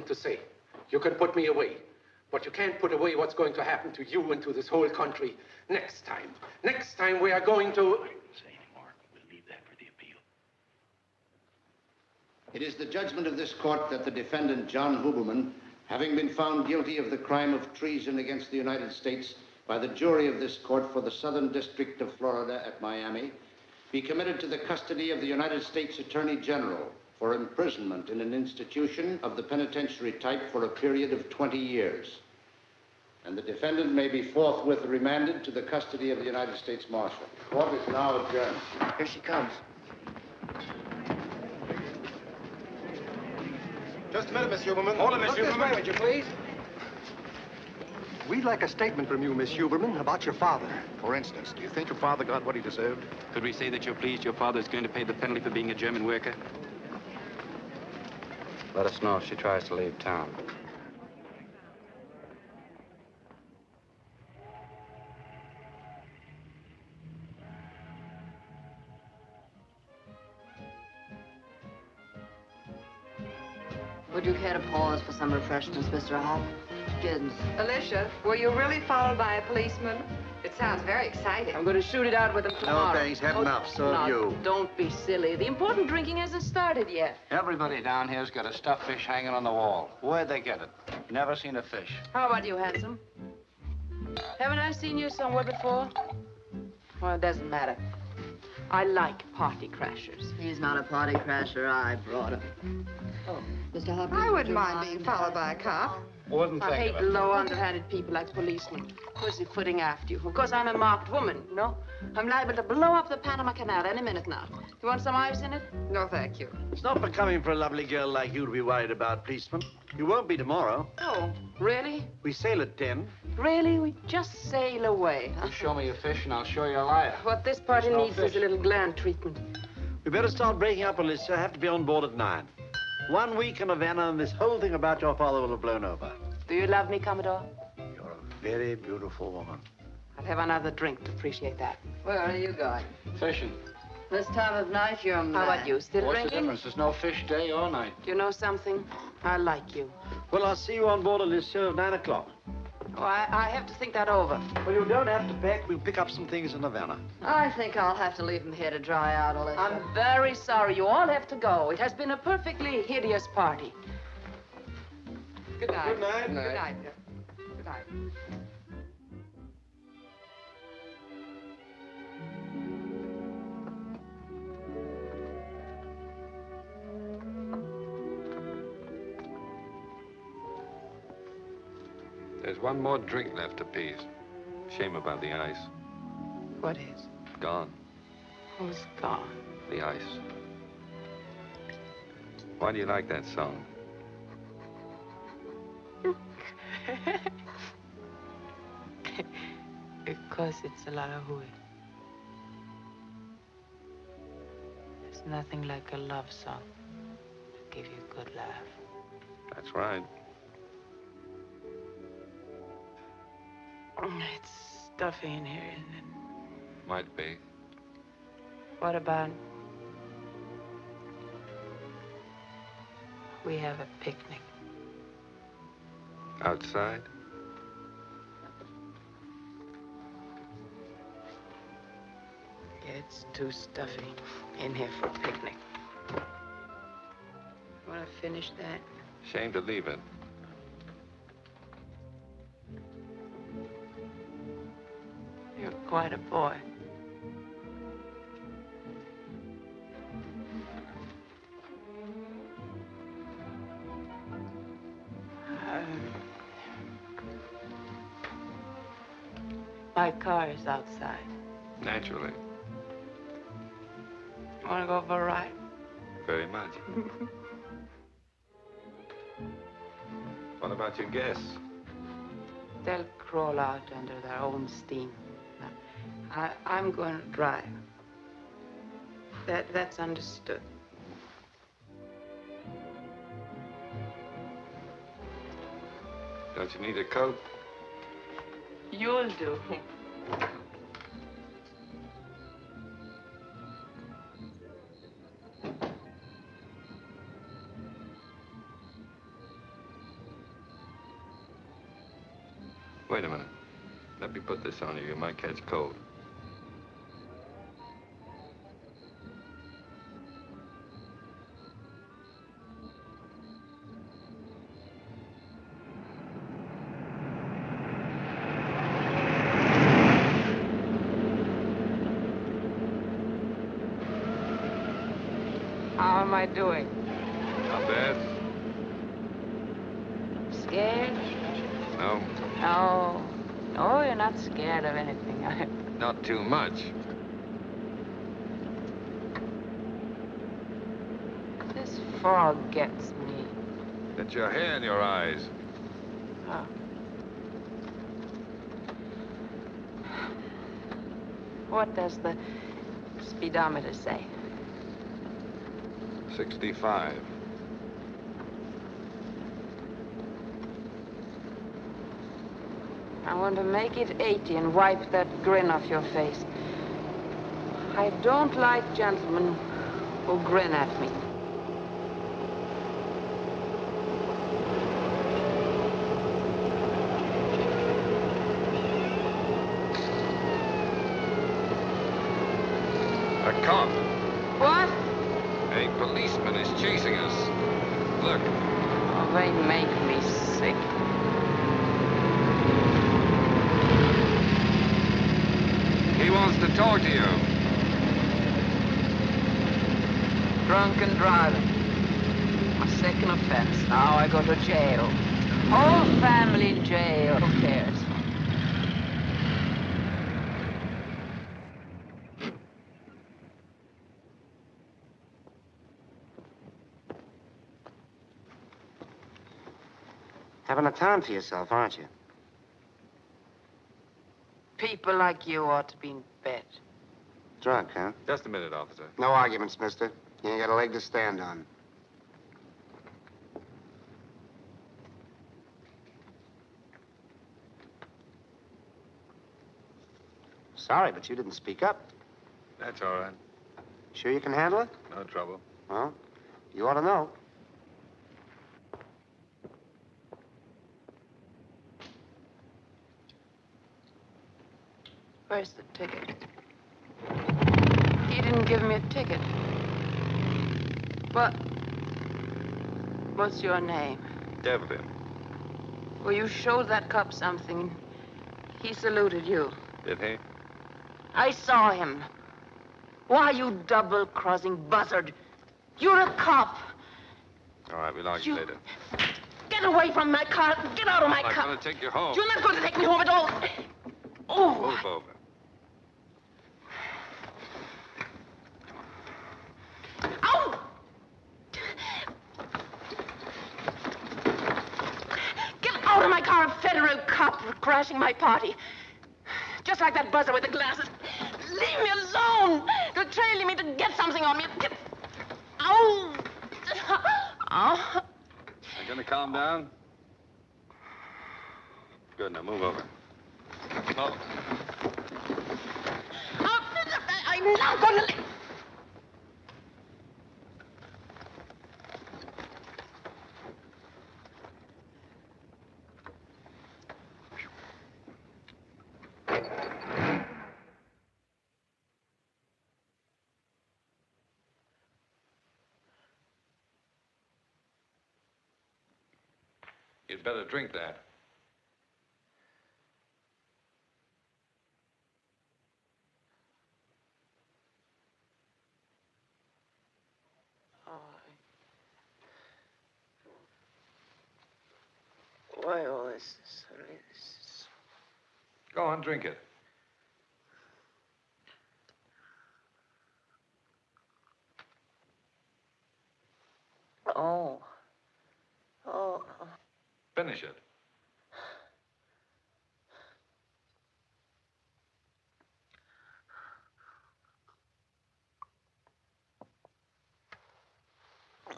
to say. You can put me away. But you can't put away what's going to happen to you and to this whole country next time. Next time we are going to... I won't say anymore. We'll leave that for the appeal. It is the judgment of this court that the defendant, John Huberman, having been found guilty of the crime of treason against the United States by the jury of this court for the Southern District of Florida at Miami, be committed to the custody of the United States Attorney General for imprisonment in an institution of the penitentiary type for a period of 20 years. And the defendant may be forthwith remanded to the custody of the United States Marshal. Court is now adjourned. Here she comes. Just a minute, Miss Huberman. Hold it, Miss Huberman. This way, would you please? We'd like a statement from you, Miss Huberman, about your father. For instance, do you think your father got what he deserved? Could we say that you're pleased your father is going to pay the penalty for being a German worker? Let us know if she tries to leave town. Would you care to pause for some refreshments, Mr. Hopkins? Alicia, were you really followed by a policeman? It sounds very exciting. I'm going to shoot it out with him tomorrow. No, thanks. Had enough. So have you. Don't be silly. The important drinking hasn't started yet. Everybody down here's got a stuffed fish hanging on the wall. Where'd they get it? Never seen a fish. How about you, handsome? Haven't I seen you somewhere before? Well, it doesn't matter. I like party crashers. He's not a party crasher. I brought him. Oh, Mr. Hopkins. I wouldn't mind being followed by a cop. Wouldn't I think hate of it. low, underhanded people like policemen. Pussyfooting after you. Of course, I'm a marked woman, you know? I'm liable to blow up the Panama Canal any minute now. You want some ice in it? No, thank you. It's not becoming for a lovely girl like you to be worried about, policeman. You won't be tomorrow. Oh, really? We sail at 10. Really? We just sail away, huh? You show me a fish and I'll show you a liar. What this party There's no needs fish. is a little gland treatment. We better start breaking up, Alicia. I have to be on board at 9. 1 week in Havana and this whole thing about your father will have blown over. Do you love me, Commodore? You're a very beautiful woman. I'll have another drink to appreciate that. Where are you going? Fishing. This time of night, you're mad. How about you? Still What's the drinking? difference? There's no fish day or night. You know something? I like you. Well, I'll see you on board, Alicia, at 9 o'clock. Oh, I have to think that over. Well, you don't have to pack. We'll pick up some things in Havana. I think I'll have to leave him here to dry out, Alicia. I'm very sorry. You all have to go. It has been a perfectly hideous party. Good night. Good night. Good night. Good night. There's one more drink left, apiece. Shame about the ice. What is? Gone. Who's gone? The ice. Why do you like that song? Because it's a lot of hooey. There's nothing like a love song to give you a good laugh. That's right. It's stuffy in here, isn't it? Might be. What about we have a picnic? Outside? It's too stuffy in here for a picnic. Want to finish that? Shame to leave it. You're quite a boy. My car is outside. Naturally. Want to go for a ride? Very much. What about your guests? They'll crawl out under their own steam. I'm going to drive. That's understood. Don't you need a coat? You'll do. Wait a minute. Let me put this on you. You might catch cold. How am I doing? Not bad. Scared? No, No. No, you're not scared of anything. not too much. This fog gets me. Get your hair in your eyes. Oh. What does the speedometer say? 65. I want to make it 80 and wipe that grin off your face. I don't like gentlemen who grin at me. A cop. What? A policeman is chasing us. Look. Oh, they make me sick. He wants to talk to you. Drunken driving. My second offense. Now I go to jail. Whole family in jail. Who cares? Having a time for yourself, aren't you? People like you ought to be in bed. Drunk, huh? Just a minute, officer. No arguments, mister. You ain't got a leg to stand on. Sorry, but you didn't speak up. That's all right. Sure you can handle it? No trouble. Well, you ought to know. Where's the ticket? He didn't give me a ticket. What's your name? Devlin. Well, you showed that cop something. He saluted you. Did he? I saw him. Why, you double-crossing buzzard. You're a cop. All right, we'll argue later. Get away from my car. Get out of my I'm car. going to take you home. You're not going to take me home at all. Oh. Move over. Ow! Get out of my car, federal cop, for crashing my party. Just like that buzzer with the glasses. Leave me alone. You're trailing me to get something on me. Get... Ow! Ow! You going to calm down? Good, now move over. Oh. I'm not going to... You'd better drink that. Why all this? Go on, drink it. Oh. Oh. Finish it.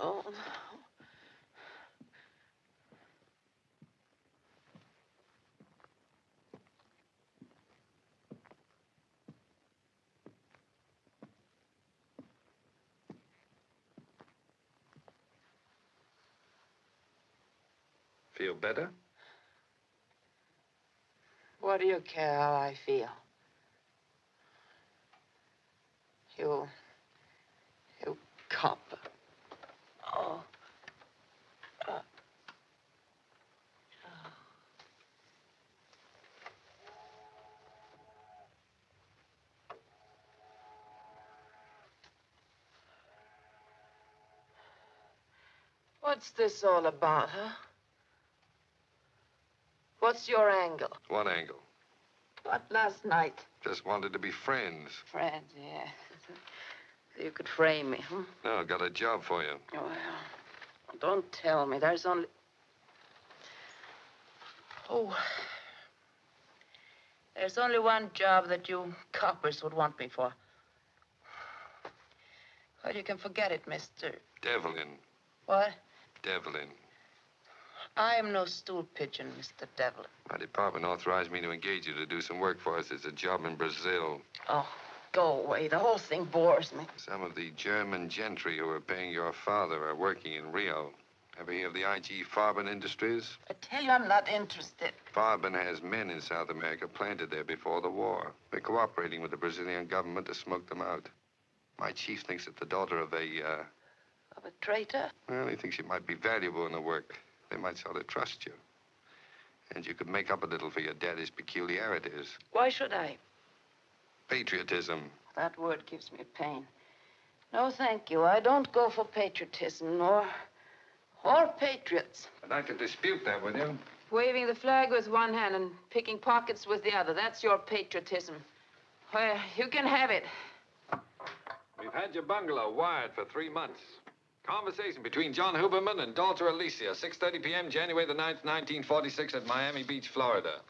Oh. Feel better? What do you care how I feel? You cop. Oh. What's this all about, huh? What's your angle? What angle? What, last night? Just wanted to be friends. Friends, yeah. You could frame me, huh? No, got a job for you. Well, don't tell me. There's only... Oh. There's only one job that you coppers would want me for. Well, you can forget it, Mr... Devlin. What? Devlin. I am no stool pigeon, Mr. Devlin. My department authorized me to engage you to do some work for us. It's a job in Brazil. Oh, go away. The whole thing bores me. Some of the German gentry who are paying your father are working in Rio. Ever hear of the IG Farben Industries? I tell you, I'm not interested. Farben has men in South America planted there before the war. They're cooperating with the Brazilian government to smoke them out. My chief thinks that the daughter of a, Of a traitor? Well, he thinks you might be valuable in the work. They might sort of trust you. And you could make up a little for your daddy's peculiarities. Why should I? Patriotism. That word gives me pain. No, thank you. I don't go for patriotism, or patriots. I'd like to dispute that with you. Waving the flag with one hand and picking pockets with the other. That's your patriotism. Well, you can have it. We've had your bungalow wired for 3 months. Conversation between John Huberman and daughter Alicia, 6:30 p.m., January the 9th, 1946, at Miami Beach, Florida.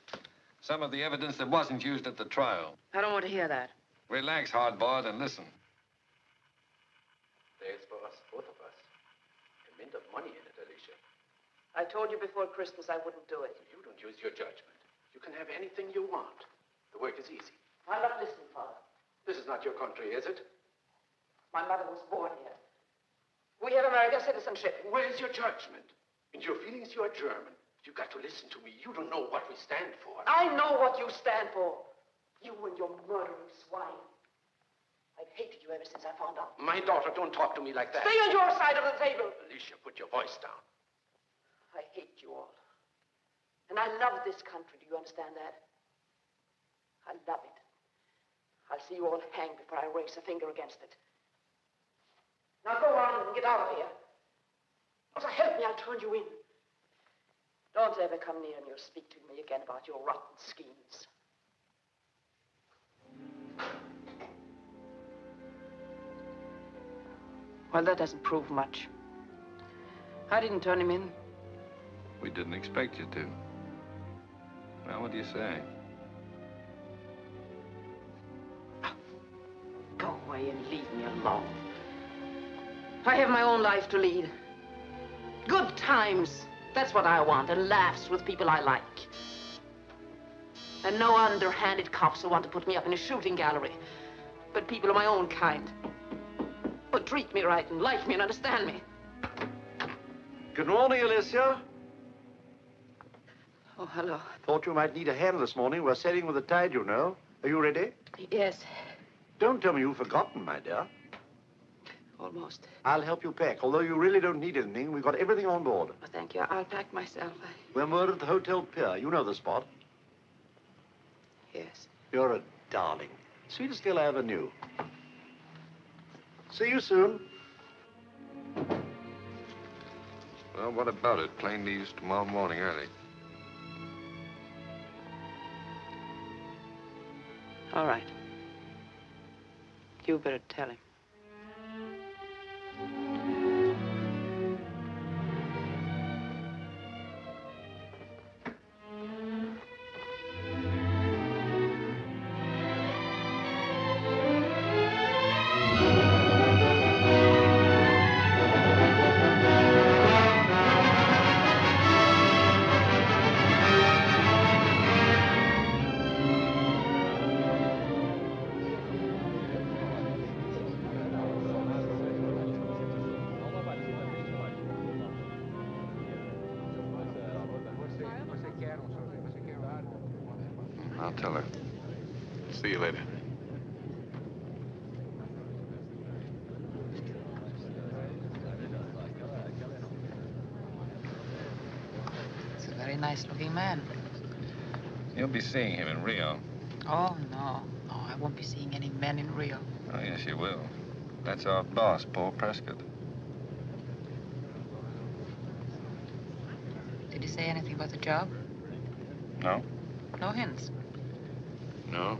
Some of the evidence that wasn't used at the trial. I don't want to hear that. Relax, hardboiled, and listen. There's for us, both of us. A mint of money in it, Alicia. I told you before Christmas I wouldn't do it. You don't use your judgment. You can have anything you want. The work is easy. I'm not listening, Father. This is not your country, is it? My mother was born here. We have American citizenship. Where's your judgment? In your feelings, you are German. You got to listen to me. You don't know what we stand for. I know what you stand for. You and your murdering swine. I've hated you ever since I found out. My daughter, don't talk to me like that. Stay on your side of the table. Alicia, put your voice down. I hate you all. And I love this country. Do you understand that? I love it. I'll see you all hanged before I raise a finger against it. Now go on and get out of here. Or so help me, I'll turn you in. Don't ever come near me or speak to me again about your rotten schemes. Well, that doesn't prove much. I didn't turn him in. We didn't expect you to. Well, what do you say? Go away and leave me alone. I have my own life to lead. Good times. That's what I want. And laughs with people I like. And no underhanded cops who want to put me up in a shooting gallery. But people of my own kind. Who treat me right and like me and understand me. Good morning, Alicia. Oh, hello. Thought you might need a hand this morning. We're sailing with the tide, you know. Are you ready? Yes, Don't tell me you've forgotten, my dear. almost. I'll help you pack. Although you really don't need anything, we've got everything on board. Oh, thank you. I'll pack myself. We're moored at the Hotel Pier. You know the spot. Yes. You're a darling. Sweetest girl I ever knew. See you soon. Well, what about it? Plane leaves tomorrow morning early. All right. You better tell him. tell her. See you later. He's a very nice-looking man. You'll be seeing him in Rio. Oh, no. No, I won't be seeing any men in Rio. Oh, yes, you will. That's our boss, Paul Prescott. Did he say anything about the job? No? No hints. No.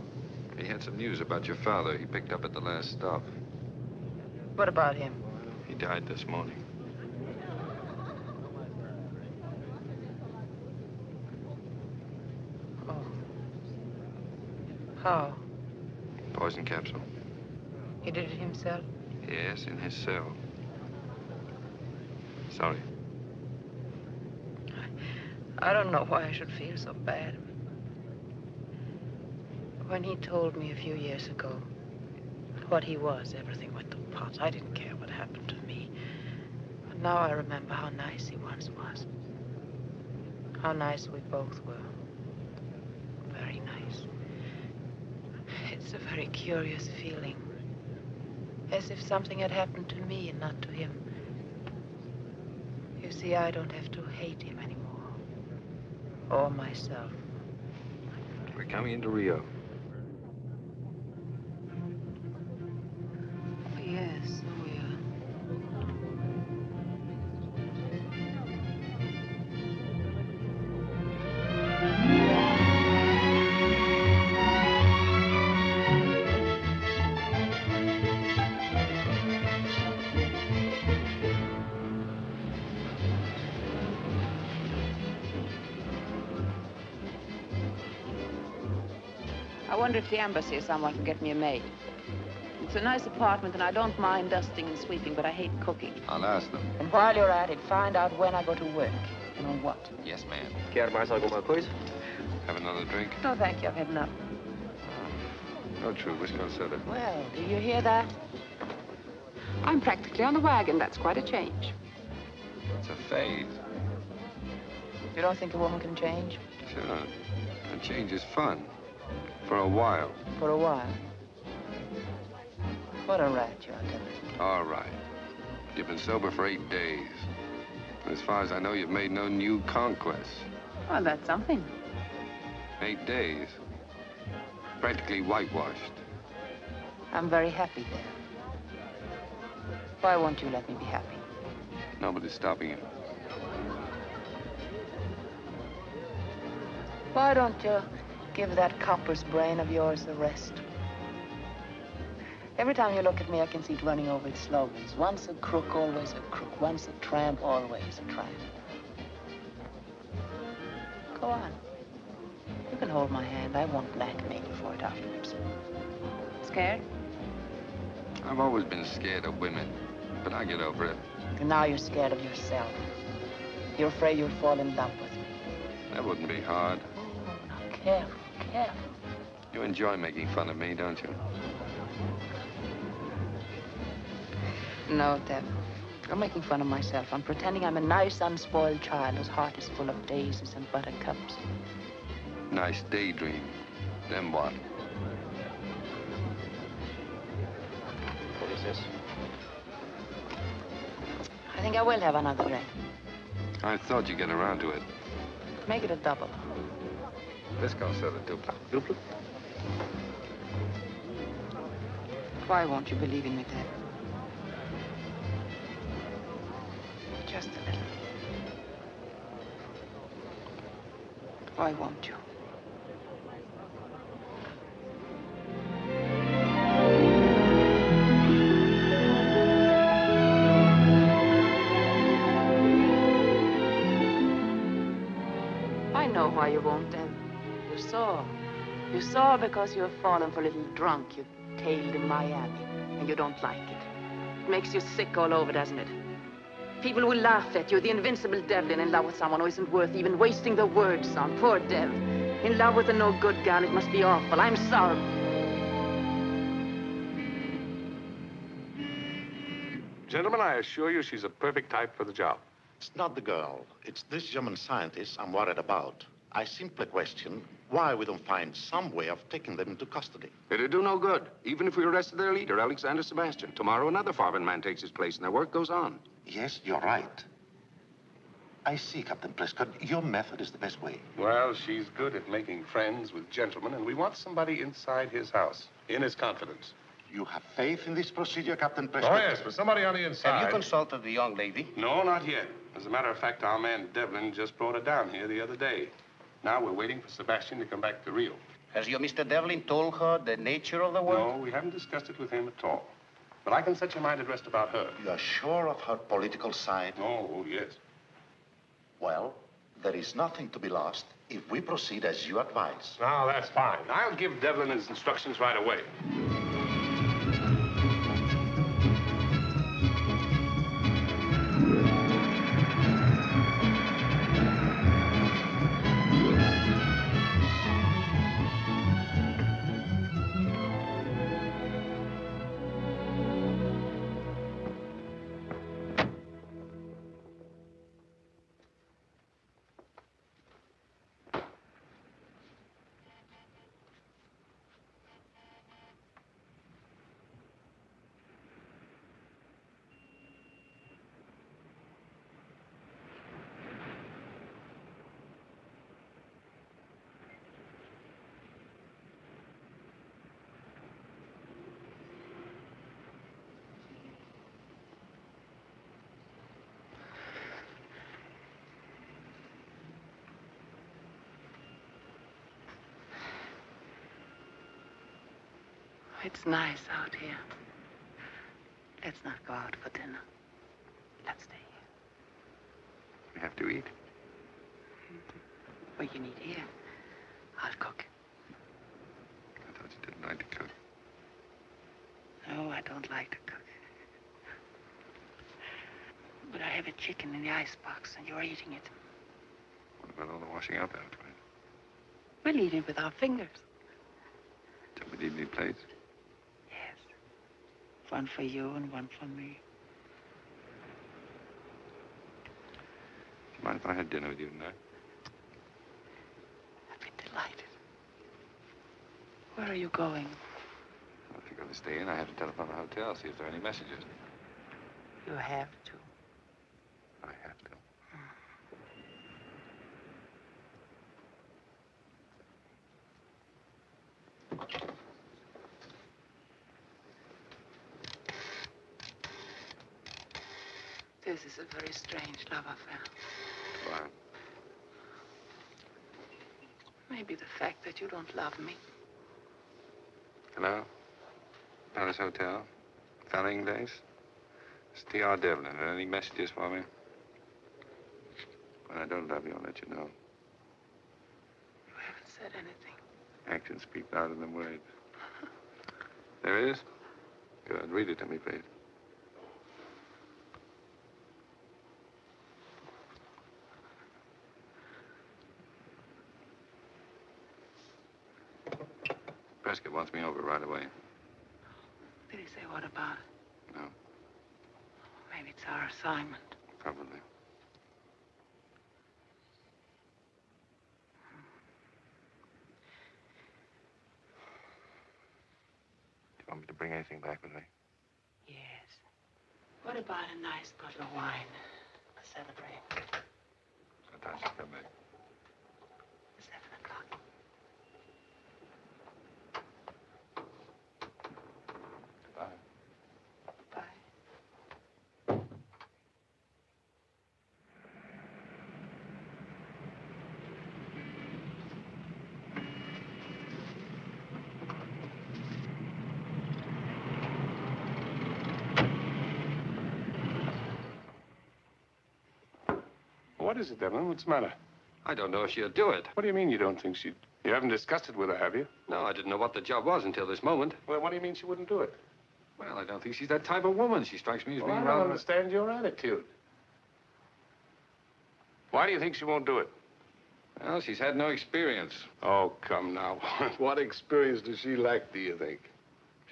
He had some news about your father he picked up at the last stop. What about him? He died this morning. Oh. How? Poison capsule. He did it himself? Yes, in his cell. Sorry. I don't know why I should feel so bad. When he told me a few years ago what he was, everything went to pot. I didn't care what happened to me. But now I remember how nice he once was. How nice we both were. Very nice. It's a very curious feeling. As if something had happened to me and not to him. You see, I don't have to hate him anymore. Or myself. We're coming into Rio. Oh, yes, we are. I wonder if the embassy or someone can get me a maid. It's a nice apartment, and I don't mind dusting and sweeping, but I hate cooking. I'll ask them. And while you're at it, find out when I go to work and on what. Yes, ma'am. Quer mais alguma coisa? Have another drink? No, thank you. I've had enough. No, true. Whiskey soda. Well, do you hear that? I'm practically on the wagon. That's quite a change. It's a phase. You don't think a woman can change? Sure. A change is fun. For a while. For a while. What a rat you are, Devlin. All right. You've been sober for 8 days. As far as I know, you've made no new conquests. Well, that's something. 8 days. Practically whitewashed. I'm very happy there. Why won't you let me be happy? Nobody's stopping you. Why don't you give that copper's brain of yours a rest? Every time you look at me, I can see it running over its slogans. Once a crook, always a crook. Once a tramp, always a tramp. Go on. You can hold my hand. I won't blackmail you for it afterwards. Scared? I've always been scared of women, but I get over it. And now you're scared of yourself. You're afraid you'll fall in love with me. That wouldn't be hard. Oh, now, careful, careful. You enjoy making fun of me, don't you? No, Dev. I'm making fun of myself. I'm pretending I'm a nice, unspoiled child whose heart is full of daisies and buttercups. Nice daydream. Then what? What is this? I think I will have another drink. I thought you'd get around to it. Make it a double. Whiskey soda dupla. Dupla? Why won't you believe in me, Dev? Just a little. Why won't you? I know why you won't, Dev. You saw. You saw because you've fallen for a little drunk you tailed in Miami, and you don't like it. It makes you sick all over, doesn't it? People will laugh at you, the invincible Devlin in love with someone who isn't worth even wasting the words on. Poor Dev. In love with a no-good gal, it must be awful. I'm sorry. Gentlemen, I assure you she's a perfect type for the job. It's not the girl. It's this German scientist I'm worried about. I simply question why we don't find some way of taking them into custody. It'd do no good, even if we arrested their leader, Alexander Sebastian. Tomorrow, another foreign man takes his place, and their work goes on. Yes, you're right. I see, Captain Prescott. Your method is the best way. Well, she's good at making friends with gentlemen, and we want somebody inside his house, in his confidence. You have faith in this procedure, Captain Prescott? Oh, yes, but somebody on the inside. Have you consulted the young lady? No, not yet. As a matter of fact, our man Devlin just brought her down here the other day. Now we're waiting for Sebastian to come back to Rio. Has your Mr. Devlin told her the nature of the work? No, we haven't discussed it with him at all. But I can set your mind at rest about her. You are sure of her political side? Oh, yes. Well, there is nothing to be lost if we proceed as you advise. Now, that's fine. I'll give Devlin his instructions right away. It's nice out here. Let's not go out for dinner. Let's stay here. We have to eat. What you need here, I'll cook. I thought you didn't like to cook. No, I don't like to cook. But I have a chicken in the icebox, and you're eating it. What about all the washing up afterwards? We'll eat it with our fingers. So we need new plates? Yes. One for you and one for me. Do you mind if I had dinner with you tonight? I'd be delighted. Where are you going? Well, if you're going to stay in, I have to telephone the hotel, see if there are any messages. You have to. I have to. This is a very strange love affair. Why? Maybe the fact that you don't love me. Hello? Palace Hotel? Felling Days? It's T.R. Devlin. Any messages for me? When I don't love you, I'll let you know. You haven't said anything. Actions speak louder than words. There is? Good. Read it to me, please. Prescott wants me over right away. Did he say what about it? No, Maybe it's our assignment. probably. Do you want me to bring anything back with me? Yes. What about a nice bottle of wine to celebrate? Sometimes you come back. 7 o'clock. Bye. Bye. What is it, Devlin? What's the matter? I don't know if she'll do it. What do you mean you don't think she'd... You haven't discussed it with her, have you? No, I didn't know what the job was until this moment. Well, what do you mean she wouldn't do it? Well, I don't think she's that type of woman. She strikes me as Well, being I don't rather... understand your attitude. Why do you think she won't do it? Well, she's had no experience. Oh, come now. What experience does she lack, do you think?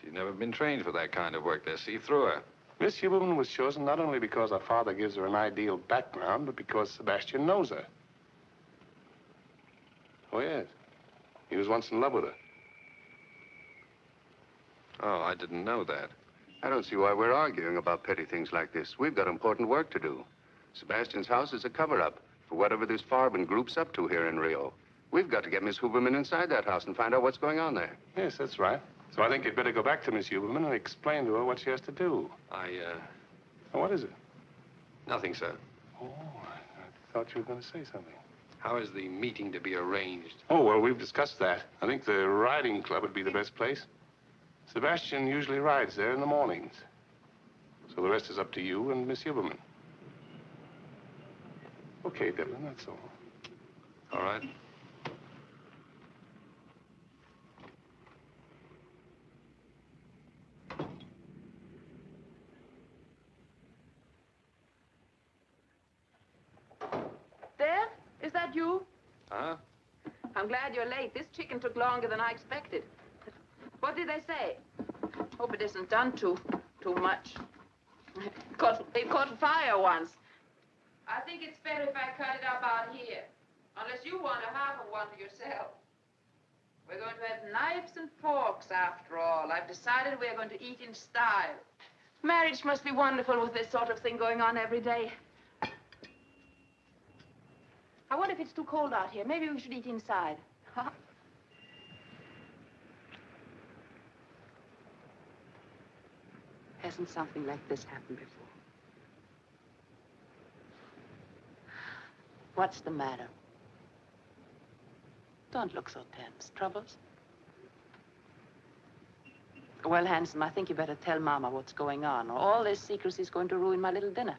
She's never been trained for that kind of work. They'll see through her. Miss Huberman was chosen not only because her father gives her an ideal background, but because Sebastian knows her. Oh, yes. He was once in love with her. Oh, I didn't know that. I don't see why we're arguing about petty things like this. We've got important work to do. Sebastian's house is a cover-up for whatever this Farben group's up to here in Rio. We've got to get Miss Huberman inside that house and find out what's going on there. Yes, that's right. So I think you'd better go back to Miss Huberman and explain to her what she has to do. Oh, what is it? Nothing, sir. Oh, I thought you were going to say something. How is the meeting to be arranged? Oh, well, we've discussed that. I think the riding club would be the best place. Sebastian usually rides there in the mornings. So the rest is up to you and Miss Huberman. Okay, Devlin, that's all. All right. There? Is that you? Huh? I'm glad you're late. This chicken took longer than I expected. What did they say? Hope it isn't done too much. It caught fire once. I think it's better if I cut it up out here. Unless you want a half of one for yourself. We're going to have knives and forks after all. I've decided we're going to eat in style. Marriage must be wonderful with this sort of thing going on every day. I wonder if it's too cold out here. Maybe we should eat inside. Huh? Hasn't something like this happened before? What's the matter? Don't look so tense. Troubles? Well, handsome, I think you better tell Mama what's going on, or all this secrecy is going to ruin my little dinner.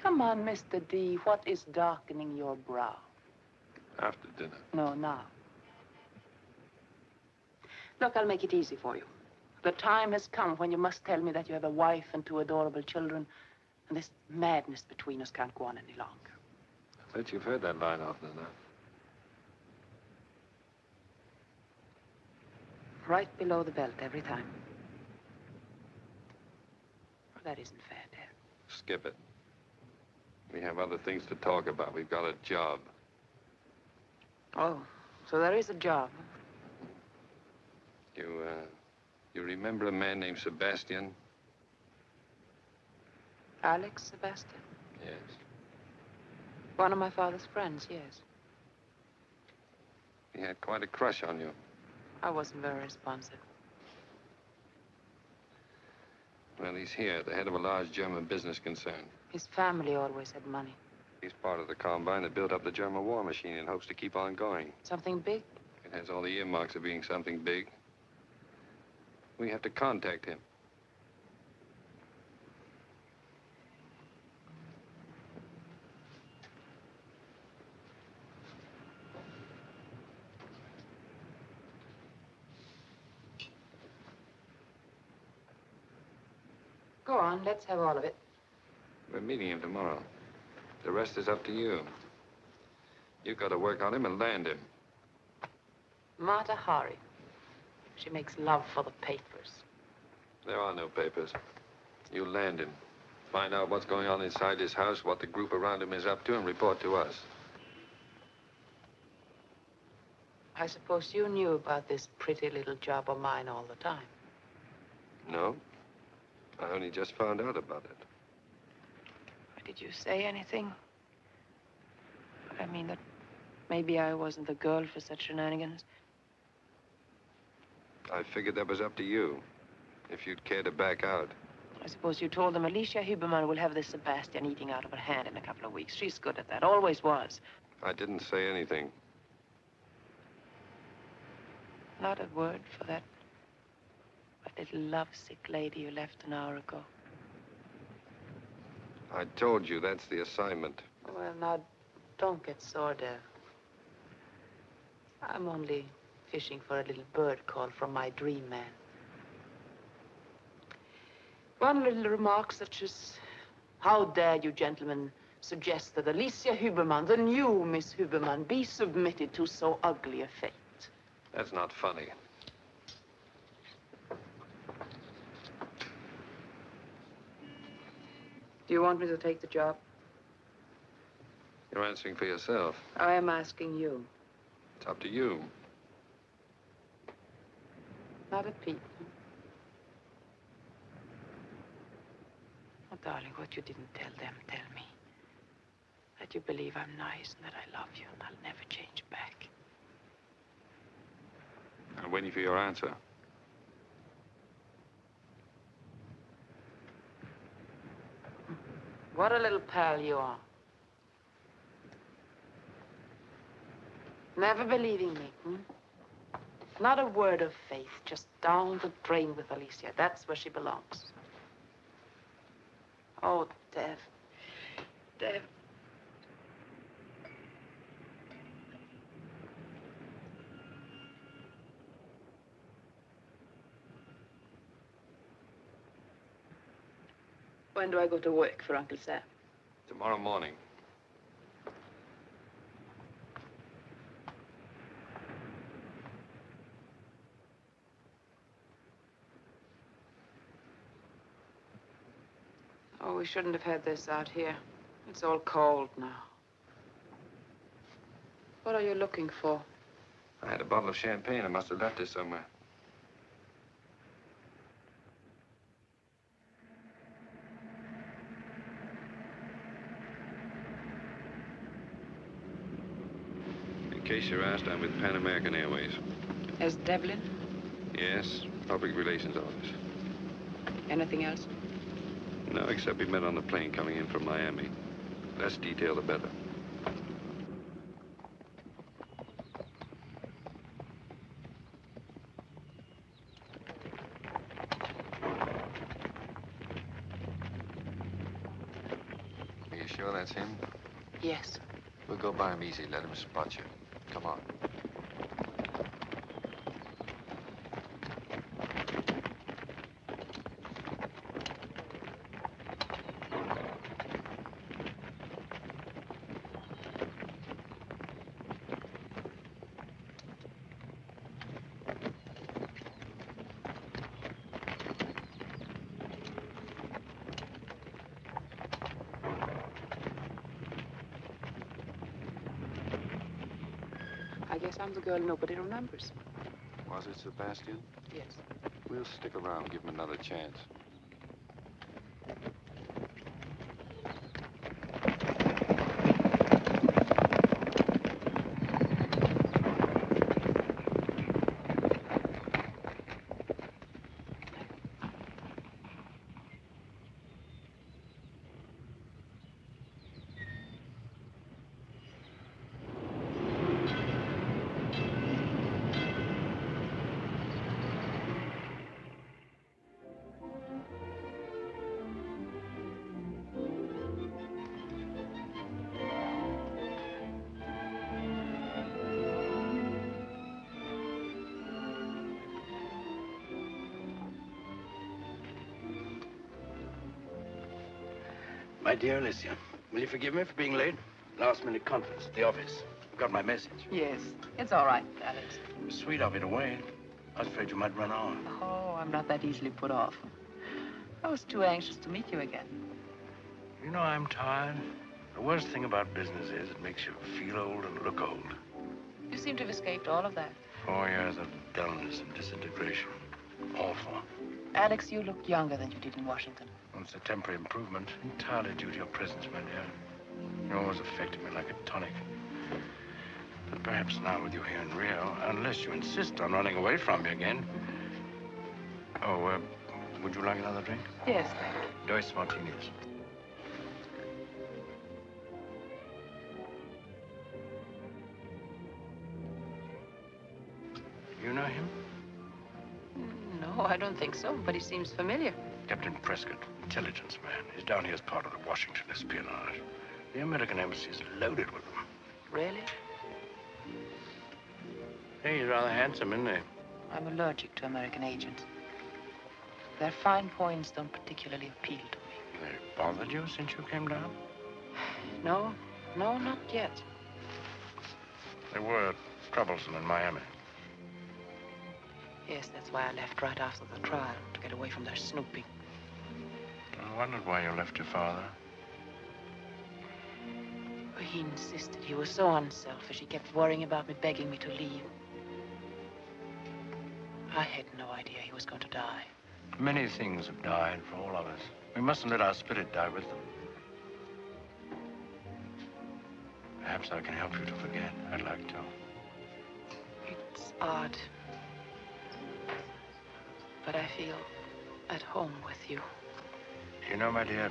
Come on, Mr. D. What is darkening your brow? After dinner. No, now. Look, I'll make it easy for you. The time has come when you must tell me that you have a wife and 2 adorable children, and this madness between us can't go on any longer. I bet you've heard that line often enough. Right below the belt every time. Well, that isn't fair, dear. Skip it. We have other things to talk about. We've got a job. Oh, so there is a job. You remember a man named Sebastian? Alex Sebastian? Yes. One of my father's friends, yes. He had quite a crush on you. I wasn't very responsive. Well, he's here, the head of a large German business concern. His family always had money. He's part of the combine that built up the German war machine and hopes to keep on going. Something big? It has all the earmarks of being something big. We have to contact him. Go on, let's have all of it. We're meeting him tomorrow. The rest is up to you. You've got to work on him and land him. Mata Hari. She makes love for the papers. There are no papers. You land him. Find out what's going on inside his house, what the group around him is up to, and report to us. I suppose you knew about this pretty little job of mine all the time. No. I only just found out about it. Did you say anything? I mean that maybe I wasn't the girl for such shenanigans. I figured that was up to you, if you'd care to back out. I suppose you told them Alicia Huberman will have this Sebastian eating out of her hand in a couple of weeks. She's good at that, always was. I didn't say anything. Not a word for that little lovesick lady you left an hour ago. I told you that's the assignment. Well, now, don't get sore, dear. I'm only fishing for a little bird call from my dream man. One little remark such as, how dare you gentlemen suggest that Alicia Huberman, the new Miss Huberman, be submitted to so ugly a fate? That's not funny. Do you want me to take the job? You're you're answering for yourself. I am asking you. It's up to you. Not a peep. Oh, darling, what you didn't tell them, tell me. That you believe I'm nice and that I love you and I'll never change back. I'm waiting for your answer. What a little pal you are. Never believing me, hmm? Not a word of faith, just down the drain with Alicia. That's where she belongs. Oh, Dev. Dev. When do I go to work for Uncle Sam? Tomorrow morning. Oh, we shouldn't have had this out here. It's all cold now. What are you looking for? I had a bottle of champagne. I must have left it somewhere. In case you're asked, I'm with Pan American Airways. As Devlin? Yes, Public Relations Office. Anything else? No, except we met on the plane coming in from Miami. Less detail, the better. Are you sure that's him? Yes. We'll go by him easy. Let him spot you. Come on. I guess I'm the girl nobody remembers. Was it Sebastian? Yes. We'll stick around, give him another chance. My dear Alicia, will you forgive me for being late? Last-minute conference at the office. You got my message. Yes. It's all right, Alex. It was sweet of you to wait. I was afraid you might run off. Oh, I'm not that easily put off. I was too anxious to meet you again. You know, I'm tired. The worst thing about business is it makes you feel old and look old. You seem to have escaped all of that. 4 years of dullness and disintegration. Awful. Alex, you look younger than you did in Washington. Well, it's a temporary improvement, entirely due to your presence, my dear. You always affected me like a tonic. But perhaps now with you here in Rio, unless you insist on running away from me again. Oh, would you like another drink? Yes, thank you. Dos martinis. You know him? No, I don't think so, but he seems familiar. Captain Prescott, intelligence man. He's down here as part of the Washington espionage. The American embassy is loaded with them. Really? Hey, he's rather handsome, isn't he? I'm allergic to American agents. Their fine points don't particularly appeal to me. They bothered you since you came down? No, not yet. They were troublesome in Miami. Yes, that's why I left right after the trial, to get away from their snooping. I wondered why you left your father. he insisted. He was so unselfish. He kept worrying about me, begging me to leave. I had no idea he was going to die. Many things have died for all of us. We mustn't let our spirit die with them. Perhaps I can help you to forget. I'd like to. It's odd. But I feel at home with you. You know, my dear,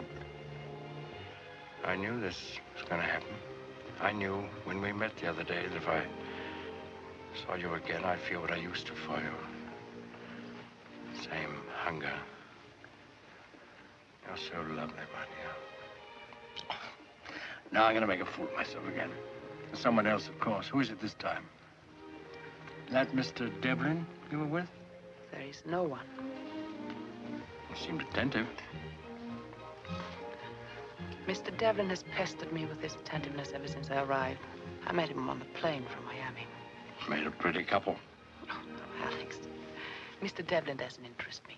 I knew this was going to happen. I knew when we met the other day that if I saw you again, I'd feel what I used to for you. Same hunger. You're so lovely, my dear. Now I'm going to make a fool of myself again. Someone else, of course. Who is it this time? That Mr. Devlin you were with? There is no one. You seemed attentive. Mr. Devlin has pestered me with his attentiveness ever since I arrived. I met him on the plane from Miami. Made a pretty couple. Oh, no, Alex. Mr. Devlin doesn't interest me.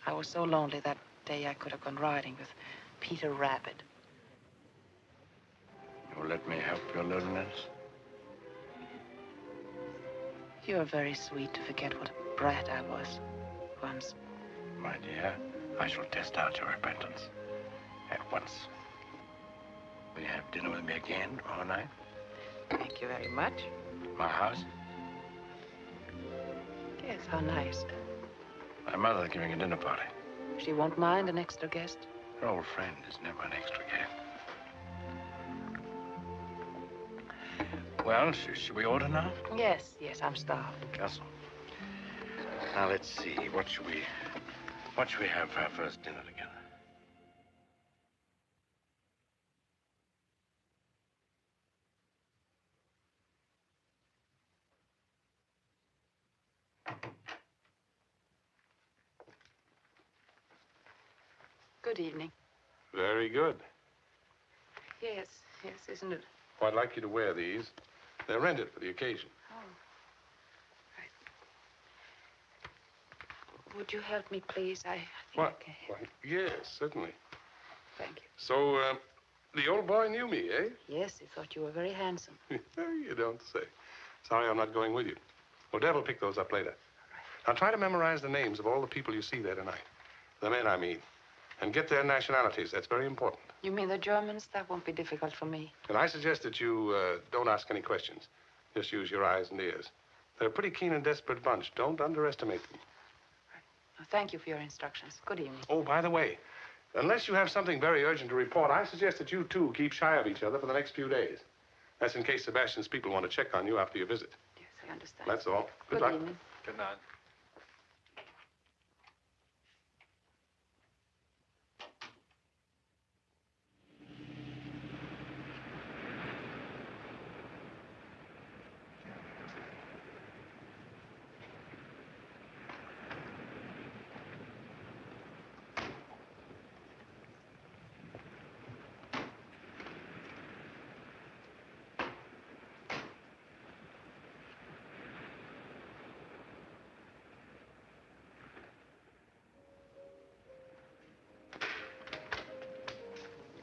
I was so lonely that day I could have gone riding with Peter Rabbit. You'll let me help your loneliness? You're very sweet to forget what a brat I was once. My dear, I shall test out your repentance at once. Will you have dinner with me again tomorrow night? Thank you very much. My house? Yes, how nice. My mother's giving a dinner party. She won't mind an extra guest. Her old friend is never an extra guest. Well, should we order now? Yes, I'm starved. Castle. Now, let's see. What should we have for our first dinner together? Good evening. Very good. Yes, isn't it? Well, I'd like you to wear these. They're rented for the occasion. Oh. Right. Would you help me, please? I think What? I can. Why, yes, certainly. Thank you. So, the old boy knew me, eh? Yes, he thought you were very handsome. You don't say. Sorry, I'm not going with you. Well, Deb will pick those up later. Now, try to memorize the names of all the people you see there tonight. The men, I mean. And get their nationalities. That's very important. You mean the Germans? That won't be difficult for me. And I suggest that you don't ask any questions. Just use your eyes and ears. They're a pretty keen and desperate bunch. Don't underestimate them. Well, thank you for your instructions. Good evening. Oh, by the way, unless you have something very urgent to report, I suggest that you two keep shy of each other for the next few days. That's in case Sebastian's people want to check on you after your visit. Yes, I understand. That's all. Good luck. evening. Good night.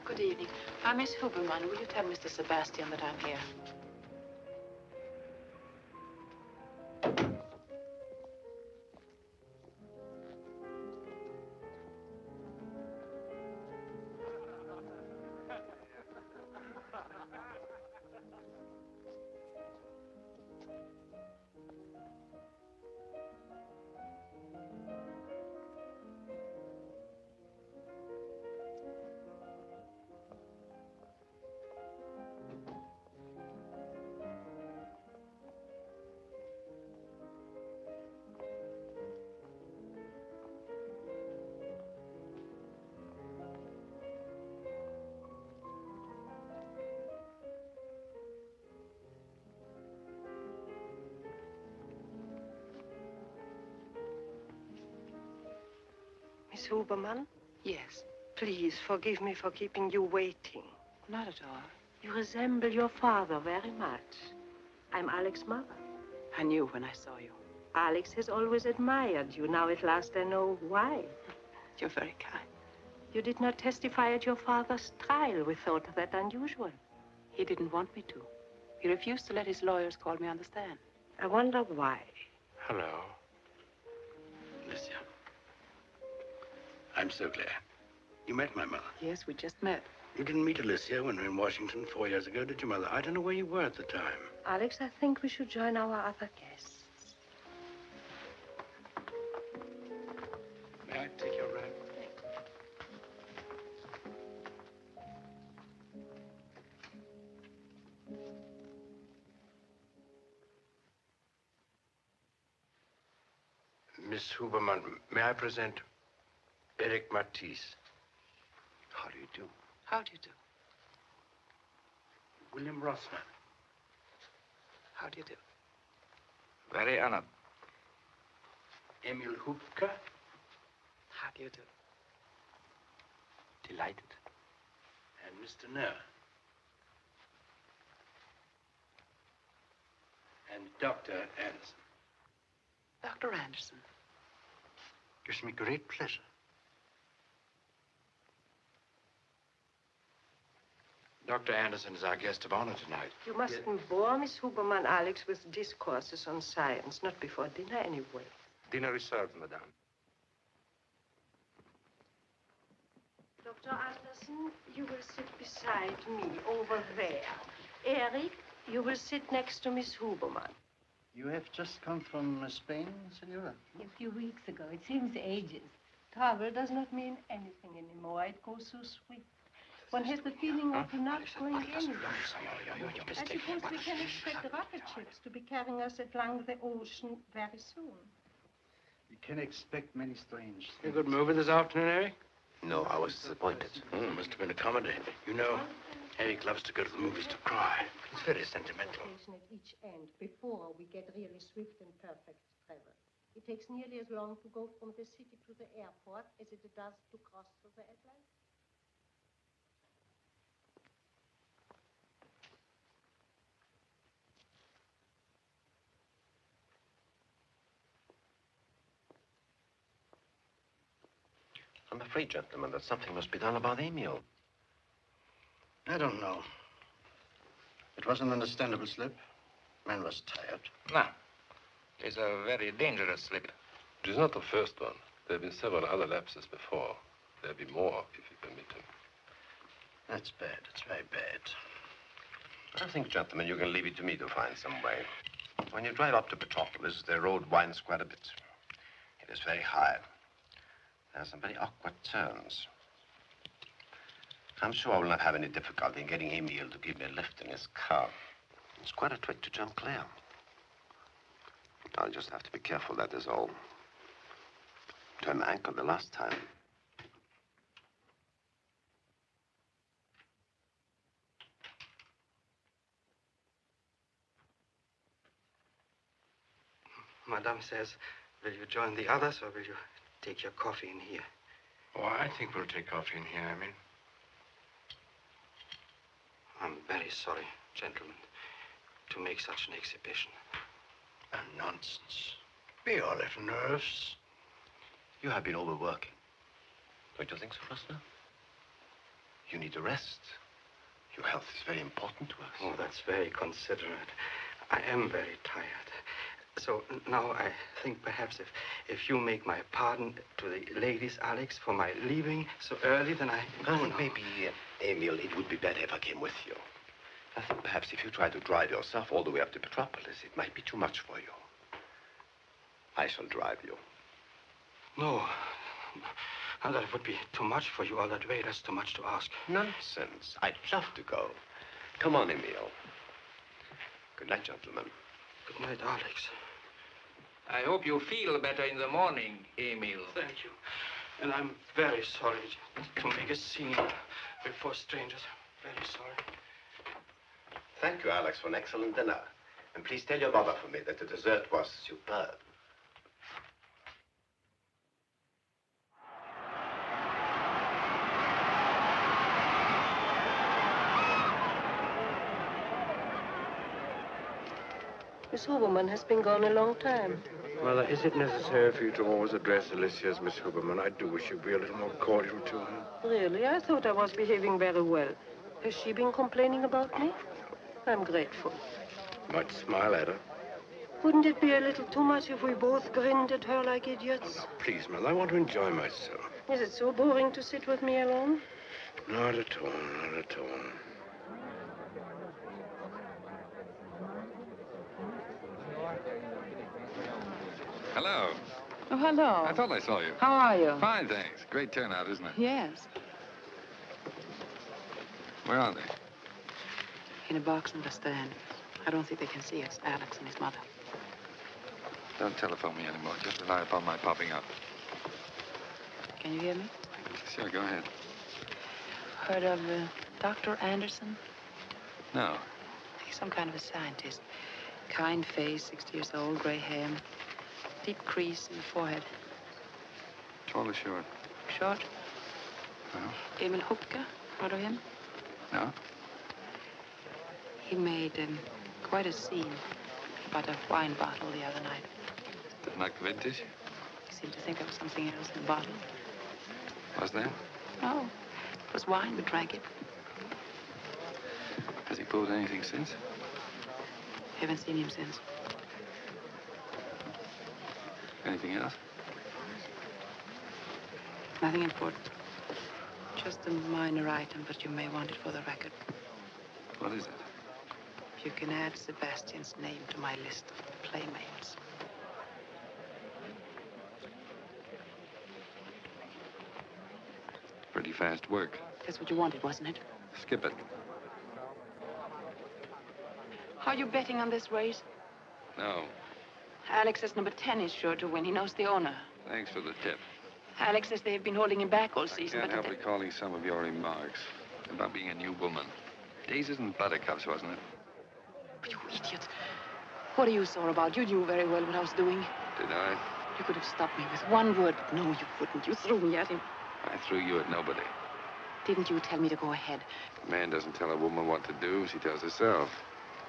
Good evening. I'm Miss Huberman. Will you tell Mr. Sebastian that I'm here? Miss Huberman? Yes. Please forgive me for keeping you waiting. Not at all. You resemble your father very much. I'm Alex's mother. I knew when I saw you. Alex has always admired you. Now at last I know why. You're very kind. You did not testify at your father's trial. We thought that unusual. He didn't want me to. He refused to let his lawyers call me on the stand. I wonder why. Hello. Alicia. I'm so glad. You met my mother. Yes, we just met. You didn't meet Alicia when we were in Washington 4 years ago, did you, Mother? I don't know where you were at the time. Alex, I think we should join our other guests. May I take your rag? Miss Huberman, may I present Eric Matisse? How do you do? How do you do? William Rossman. How do you do? Very honored. Emil Hupka. How do you do? Delighted. And Mr. Nair. And Dr. Anderson. Dr. Anderson. Gives me great pleasure. Dr. Anderson is our guest of honor tonight. You mustn't bore Miss Huberman, Alex, with discourses on science. Not before dinner, anyway. Dinner is served, madame. Dr. Anderson, you will sit beside me over there. Eric, you will sit next to Miss Huberman. You have just come from Spain, Senora? A few weeks ago. It seems ages. Travel does not mean anything anymore. It goes so swift. One has the feeling of not going anywhere. I suppose we can expect rocket ships to be carrying us along the ocean very soon. You can expect many strange A things. good movie this afternoon, Eric? No, I was disappointed. Must have been a comedy. You know, Eric loves to go to the movies to cry. He's very sentimental. Station at each end before we get really swift and perfect travel. It takes nearly as long to go from the city to the airport as it does to cross the Atlantic. I'm afraid, gentlemen, that something must be done about Emil. I don't know. It was an understandable slip. Man was tired. No. It's a very dangerous slip. It is not the first one. There have been several other lapses before. There'll be more, if you permit him. That's bad. It's very bad. I think, gentlemen, you can leave it to me to find some way. When you drive up to Petropolis, the road winds quite a bit. It is very high. There are some very awkward turns. I'm sure I will not have any difficulty in getting Emil to give me a lift in his car. It's quite a trick to jump clear. I'll just have to be careful, that is all. Turned my ankle the last time. Madame says, will you join the others or will you take your coffee in here? Oh, I think we'll take coffee in here, I mean. I'm very sorry, gentlemen, to make such an exhibition. Nonsense. Be all little nerves. You have been overworking. Don't you think so, Rustler? You need a rest. Your health is very important to us. Oh, that's very considerate. I am very tired. So now I think perhaps if you make my pardon to the ladies, Alex, for my leaving so early, then I think maybe, Emil, it would be better if I came with you. I think perhaps if you try to drive yourself all the way up to Petropolis, it might be too much for you. I shall drive you. No. Now that would be too much for you all that way. That's too much to ask. Nonsense. I'd love to go. Come on, Emil. Good night, gentlemen. Good night, Alex. I hope you feel better in the morning, Emil. Thank you. And I'm very sorry to make a scene before strangers. Very sorry. Thank you, Alex, for an excellent dinner. And please tell your mother for me that the dessert was superb. Miss Huberman has been gone a long time. Mother, is it necessary for you to always address Alicia as Miss Huberman? I do wish you'd be a little more cordial to her. Really? I thought I was behaving very well. Has she been complaining about me? I'm grateful. Might smile at her. Wouldn't it be a little too much if we both grinned at her like idiots? Oh, please, Mother, I want to enjoy myself. Is it so boring to sit with me alone? Not at all, not at all. Hello. Oh, hello. I thought I saw you. How are you? Fine, thanks. Great turnout, isn't it? Yes. Where are they? In a box in the stand. I don't think they can see us, Alex and his mother. Don't telephone me anymore. Just rely upon my popping up. Can you hear me? Sure, go ahead. Heard of Dr. Anderson? No. He's some kind of a scientist. Kind face, 60 years old, gray hair. Deep crease in the forehead. Tall or short? Short. Uh-huh. Emil Hupke. Heard of him? No? He made quite a scene about a wine bottle the other night. Didn't like the vintage? He seemed to think there was something else in the bottle. Was there? No. It was wine. We drank it. Has he pulled anything since? Haven't seen him since. Anything else? Nothing important. Just a minor item, but you may want it for the record. What is it? You can add Sebastian's name to my list of playmates. Pretty fast work. That's what you wanted, wasn't it? Skip it. Are you betting on this race? No. Alex says number 10 is sure to win. He knows the owner. Thanks for the tip. Alex says they've been holding him back all I season, can't but help recalling some of your remarks about being a new woman. Daisies and buttercups, wasn't it? You idiot. What are you sore about? You knew very well what I was doing. Did I? You could have stopped me with one word, but no, you couldn't. You threw me at him. I threw you at nobody. Didn't you tell me to go ahead? A man doesn't tell a woman what to do. She tells herself.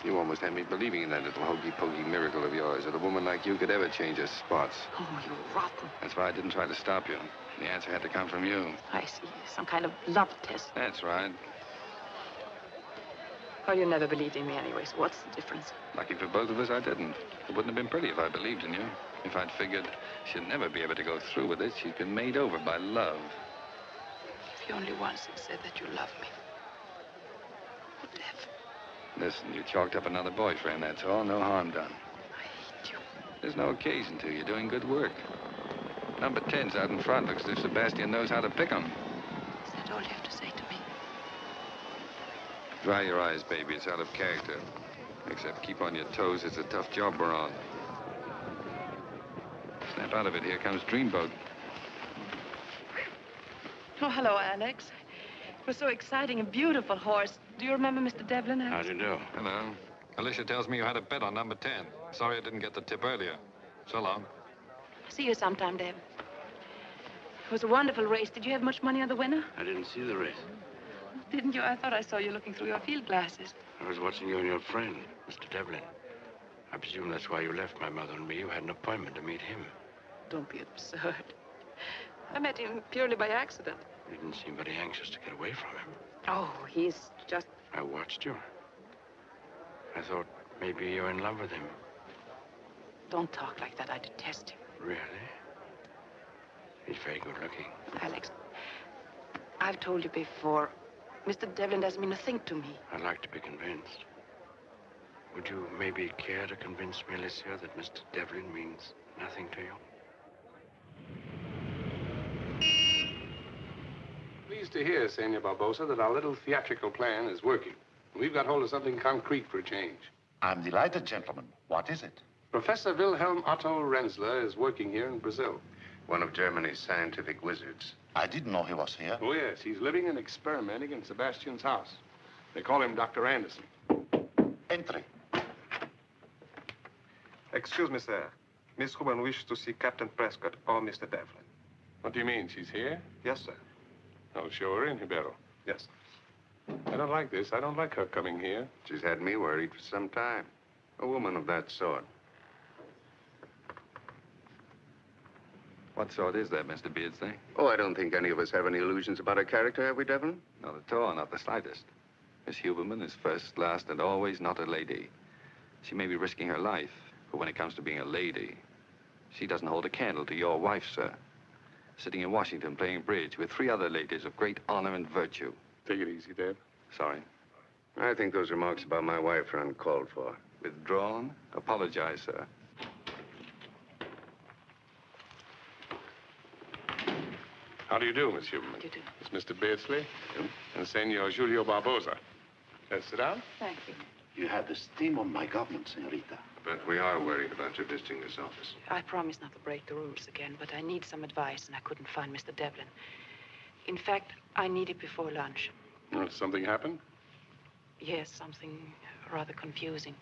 You almost had me believing in that little hokey-pokey miracle of yours, that a woman like you could ever change her spots. Oh, you're rotten. That's why I didn't try to stop you. The answer had to come from you. I see. Some kind of love test. That's right. Well, you never believed in me anyway, so what's the difference? Lucky for both of us, I didn't. It wouldn't have been pretty if I believed in you. If I'd figured she'd never be able to go through with it, she'd been made over by love. If you only once had said that you loved me. What if? Listen, you chalked up another boyfriend, that's all. No harm done. I hate you. There's no occasion to. You're doing good work. Number 10's out in front. Looks as if Sebastian knows how to pick 'em. Is that all you have to say to me? Dry your eyes, baby. It's out of character. Except keep on your toes. It's a tough job we're on. Snap out of it. Here comes Dreamboat. Oh, hello, Alex. It was so exciting. A beautiful horse. Do you remember Mr. Devlin? How do you do? Hello. Alicia tells me you had a bet on number 10. Sorry I didn't get the tip earlier. So long. See you sometime, Deb. It was a wonderful race. Did you have much money on the winner? I didn't see the race. Didn't you? I thought I saw you looking through your field glasses. I was watching you and your friend, Mr. Devlin. I presume that's why you left my mother and me. You had an appointment to meet him. Don't be absurd. I met him purely by accident. You didn't seem very anxious to get away from him. Oh, he's just... I watched you. I thought maybe you're in love with him. Don't talk like that. I detest him. Really? He's very good looking. Alex, I've told you before, Mr. Devlin doesn't mean a thing to me. I'd like to be convinced. Would you maybe care to convince me, Alicia, that Mr. Devlin means nothing to you? Pleased to hear, Senor Barbosa, that our little theatrical plan is working. We've got hold of something concrete for a change. I'm delighted, gentlemen. What is it? Professor Wilhelm Otto Renzler is working here in Brazil. One of Germany's scientific wizards. I didn't know he was here. Oh, yes. He's living and experimenting in Sebastian's house. They call him Dr. Anderson. Entry. Excuse me, sir. Miss Huberman wishes to see Captain Prescott or Mr. Devlin. What do you mean? She's here? Yes, sir. I'll show her in, Ribeiro. Yes. I don't like this. I don't like her coming here. She's had me worried for some time. A woman of that sort. What sort is that, Mr. Beardsley? Oh, I don't think any of us have any illusions about her character, have we, Devlin? Not at all, not the slightest. Miss Huberman is first, last, and always not a lady. She may be risking her life, but when it comes to being a lady, she doesn't hold a candle to your wife, sir. Sitting in Washington playing bridge with 3 other ladies of great honor and virtue. Take it easy, Deb. Sorry. I think those remarks about my wife are uncalled for. Withdrawn? Apologize, sir. How do you do, Miss Huberman? How do you do? It's Mr. Beardsley and Senor Julio Barbosa. Let's sit down. Thank you. You have the steam of my government, senorita. But we are worried about your visiting this office. I promise not to break the rules again, but I need some advice, and I couldn't find Mr. Devlin. In fact, I need it before lunch. Well, something happened? Yes, something rather confusing.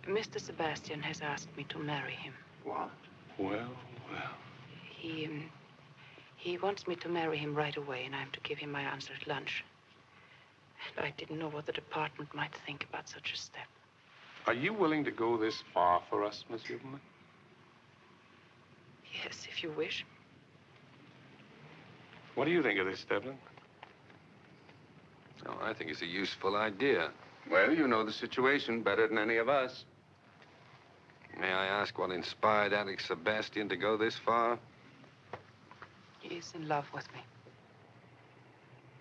Mr. Sebastian has asked me to marry him. What? Well. He wants me to marry him right away, and I'm to give him my answer at lunch. And I didn't know what the department might think about such a step. Are you willing to go this far for us, Miss Huberman? Yes, if you wish. What do you think of this, Devlin? Oh, I think it's a useful idea. Well, you know the situation better than any of us. May I ask what inspired Alex Sebastian to go this far? He is in love with me.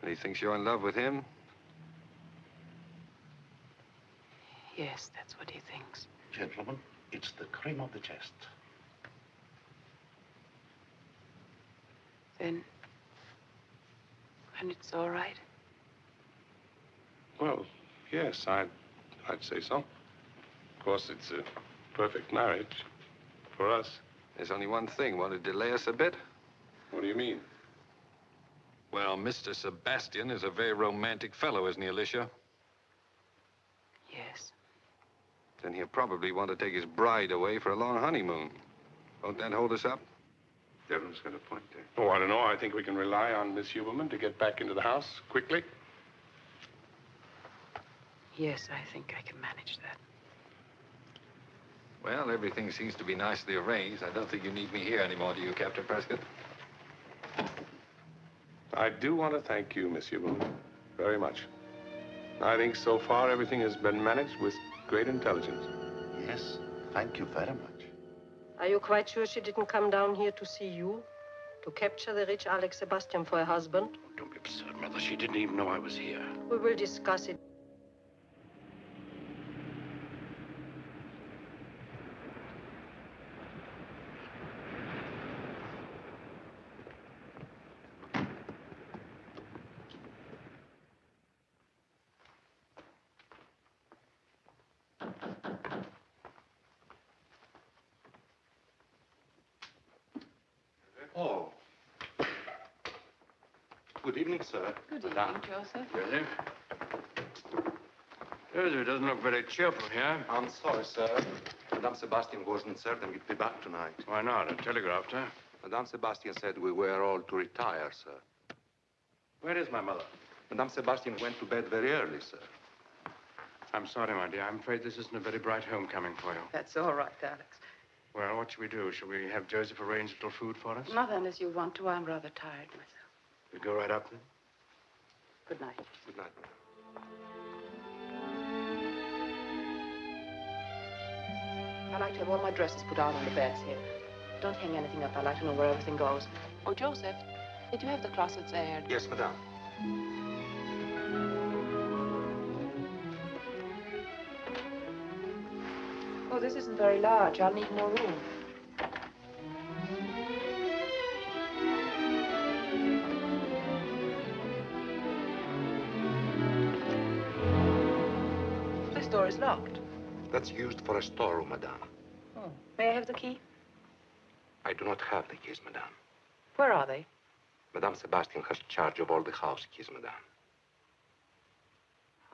And he thinks you're in love with him? Yes, that's what he thinks. Gentlemen, it's the cream of the chest. Then it's all right? Well, yes, I'd say so. Of course, it's a perfect marriage for us. There's only one thing. Want to delay us a bit? What do you mean? Well, Mr. Sebastian is a very romantic fellow, isn't he, Alicia? Yes. Then he'll probably want to take his bride away for a long honeymoon. Won't that hold us up? Devlin's got a point there. Oh, I don't know. I think we can rely on Miss Huberman to get back into the house quickly. Yes, I think I can manage that. Well, everything seems to be nicely arranged. I don't think you need me here anymore, do you, Captain Prescott? I do want to thank you, Miss Huberman, very much. I think so far everything has been managed with great intelligence. Yes, thank you very much. Are you quite sure she didn't come down here to see you? To capture the rich Alex Sebastian for her husband? Don't be absurd, Mother. She didn't even know I was here. We will discuss it. Oh. Good evening, sir. Good evening, Joseph. Joseph? Joseph doesn't look very cheerful here. I'm sorry, sir. Madame Sebastian wasn't certain we'd be back tonight. Why not? I telegraphed her. Madame Sebastian said we were all to retire, sir. Where is my mother? Madame Sebastian went to bed very early, sir. I'm sorry, my dear. I'm afraid this isn't a very bright homecoming for you. That's all right, Alex. Well, what should we do? Shall we have Joseph arrange a little food for us? Not unless you want to. I'm rather tired myself. We go right up then? Good night. Good night. I like to have all my dresses put out on the beds here. Don't hang anything up. I like to know where everything goes. Oh, Joseph, did you have the closets aired? Yes, madame. Oh, this isn't very large. I'll need more room. This door is locked. That's used for a storeroom, madame. Oh. May I have the key? I do not have the keys, madame. Where are they? Madame Sebastian has charge of all the house keys, madame.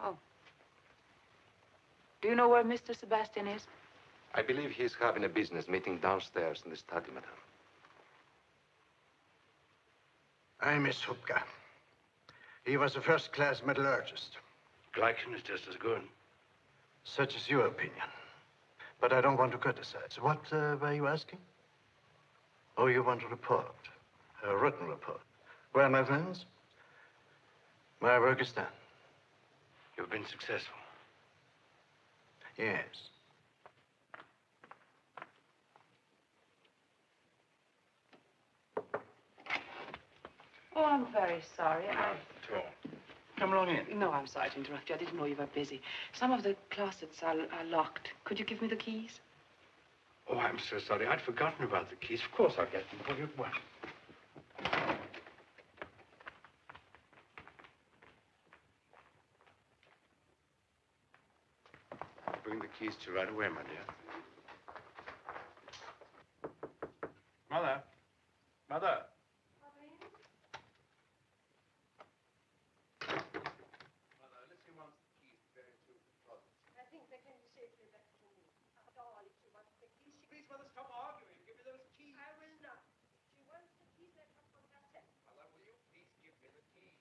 Oh. Do you know where Mr. Sebastian is? I believe he's having a business meeting downstairs in the study, madame. I miss Hupka. He was a first-class metallurgist. Gleichen is just as good. Such is your opinion. But I don't want to criticize. What were you asking? Oh, you want a report? A written report. Well, my friends, my work is done. You've been successful. Yes. Oh, I'm very sorry. Come along in. No, I'm sorry to interrupt you. I didn't know you were busy. Some of the closets are locked. Could you give me the keys? Oh, I'm so sorry. I'd forgotten about the keys. Of course I'll get them for you at once. Bring the keys to you right away, my dear. Mother. Mother. I think they can be safely left to me. After all, if she wants the keys, please, Mother, stop arguing. Give me those keys. I will not. She wants the keys, let her for herself. Mother, will you please give me the keys?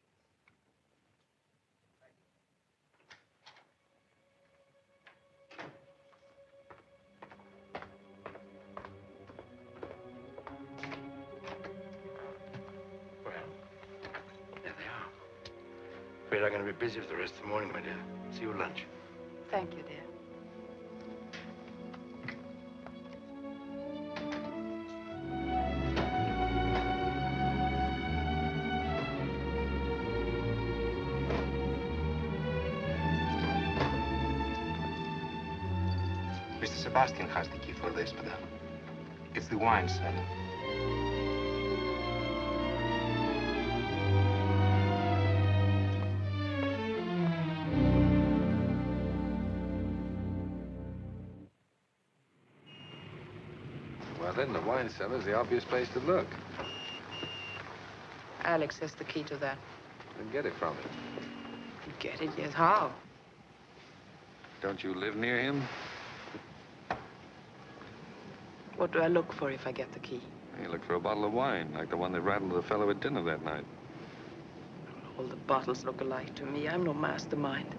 Well, there they are. Afraid I'm going to be busy for the rest of the morning, my dear. See you at lunch. Thank you, dear. Mr. Sebastian has the key for this, madame. It's the wine cellar. Well, then, the wine cellar's the obvious place to look. Alex has the key to that. Then get it from him. Get it? Yes. How? Don't you live near him? What do I look for if I get the key? You look for a bottle of wine, like the one that rattled the fellow at dinner that night. All the bottles look alike to me. I'm no mastermind.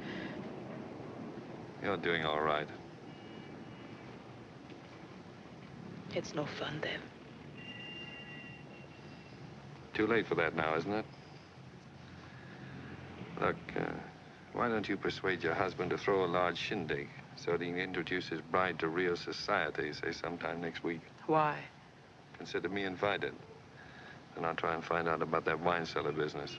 You're doing all right. It's no fun, Dev. Too late for that now, isn't it? Look, why don't you persuade your husband to throw a large shindig so that he can introduce his bride to real society, say sometime next week? Why? Consider me invited. And I'll try and find out about that wine cellar business.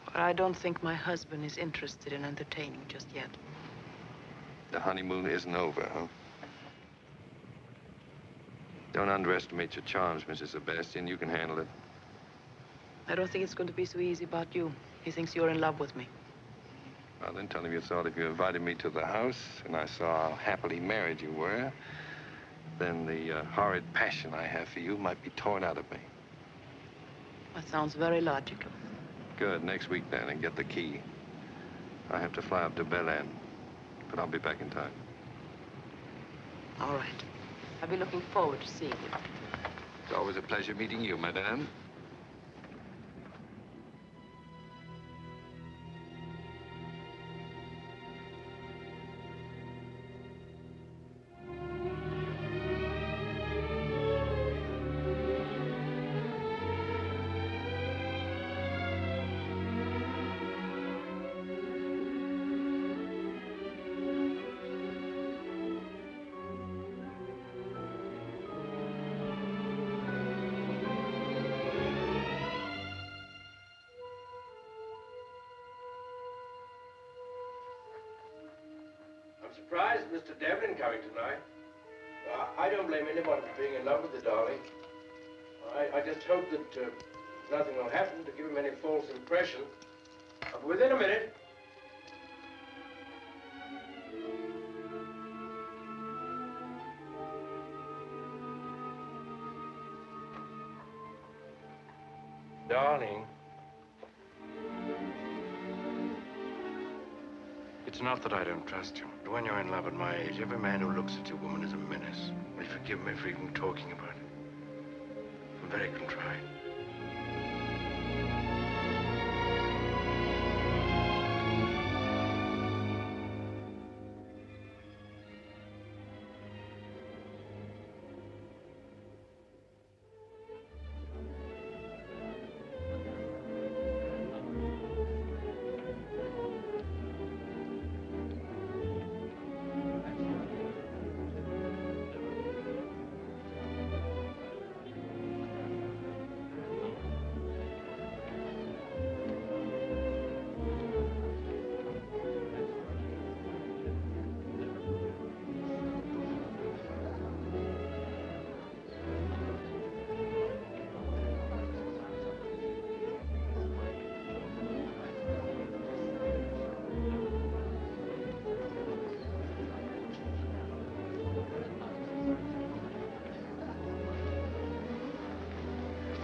But I don't think my husband is interested in entertaining just yet. The honeymoon isn't over, huh? Don't underestimate your charms, Mrs. Sebastian. You can handle it. I don't think it's going to be so easy about you. He thinks you're in love with me. Well, then tell him you thought if you invited me to the house and I saw how happily married you were, then the horrid passion I have for you might be torn out of me. That sounds very logical. Good. Next week, then, and get the key. I have to fly up to Berlin, but I'll be back in time. All right. I'll be looking forward to seeing you. It's always a pleasure meeting you, madame. Surprised Mr. Devlin coming tonight. I don't blame anyone for being in love with the darling. I just hope that nothing will happen to give him any false impression. Within a minute. Darling. It's not that I don't trust you. But when you're in love at my age, every man who looks at your woman is a menace. Will you forgive me for even talking about it? I'm very contrite.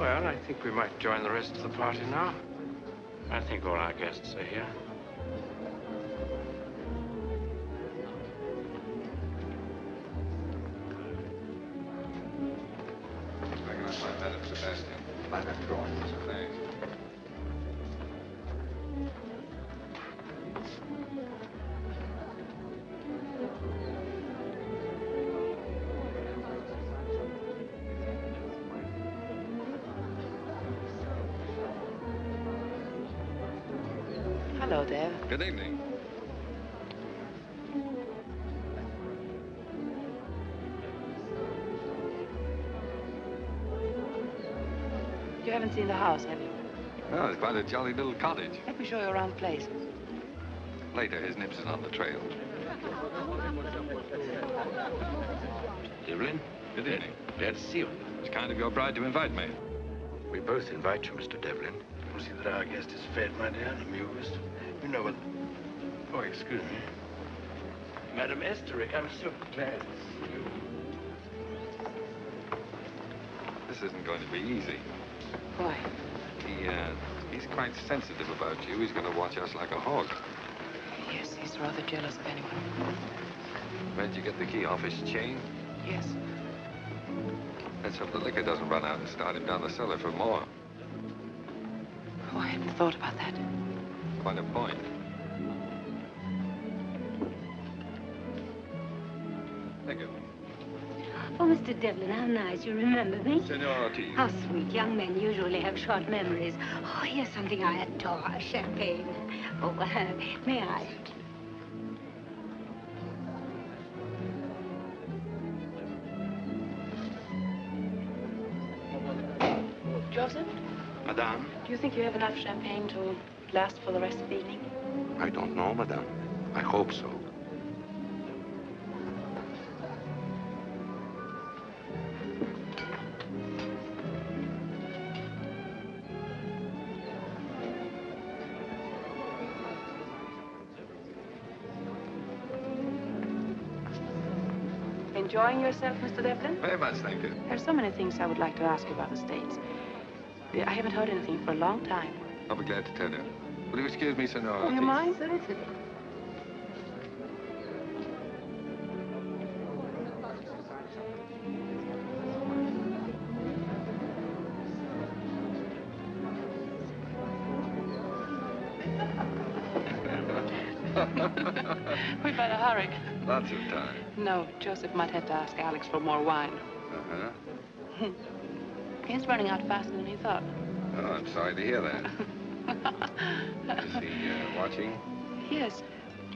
Well, I think we might join the rest of the party now. I think all our guests are here. Recognize my Madame Sebastian. Madame drawings. Thanks. Hello, Dev. Good evening. You haven't seen the house, have you? Oh, it's quite a jolly little cottage. Let me show you around the place. Later, his nips is on the trail. Devlin? Good evening. Glad to see you. It's kind of your bride to invite me. We both invite you, Mr. Devlin. You'll see that our guest is fed, my dear, and amused. You know what... Oh, excuse me. Madam Esterick, I'm so glad to see you. This isn't going to be easy. Why? He's quite sensitive about you. He's going to watch us like a hog. Yes, he's rather jealous of anyone. Where'd you get the key? Off his chain? Yes. Let's hope the liquor doesn't run out and start him down the cellar for more. Oh, I hadn't thought about that. Quite a point. Thank you. Oh, Mr. Devlin, how nice you remember me. Seniority. How sweet. Young men usually have short memories. Oh, here's something I adore, champagne. Oh, may I? Joseph, Madame? do you think you have enough champagne to last for the rest of the evening? I don't know, Madame. I hope so. Enjoying yourself, Mr. Devlin? Very much, thank you. There's so many things I would like to ask you about the States. I haven't heard anything for a long time. I'll be glad to tell you. Will you excuse me, Senora? Do you mind? We better hurry. Lots of time. No, Joseph might have to ask Alex for more wine. Uh-huh. He's running out faster than he thought. Oh, I'm sorry to hear that. Is he watching? Yes.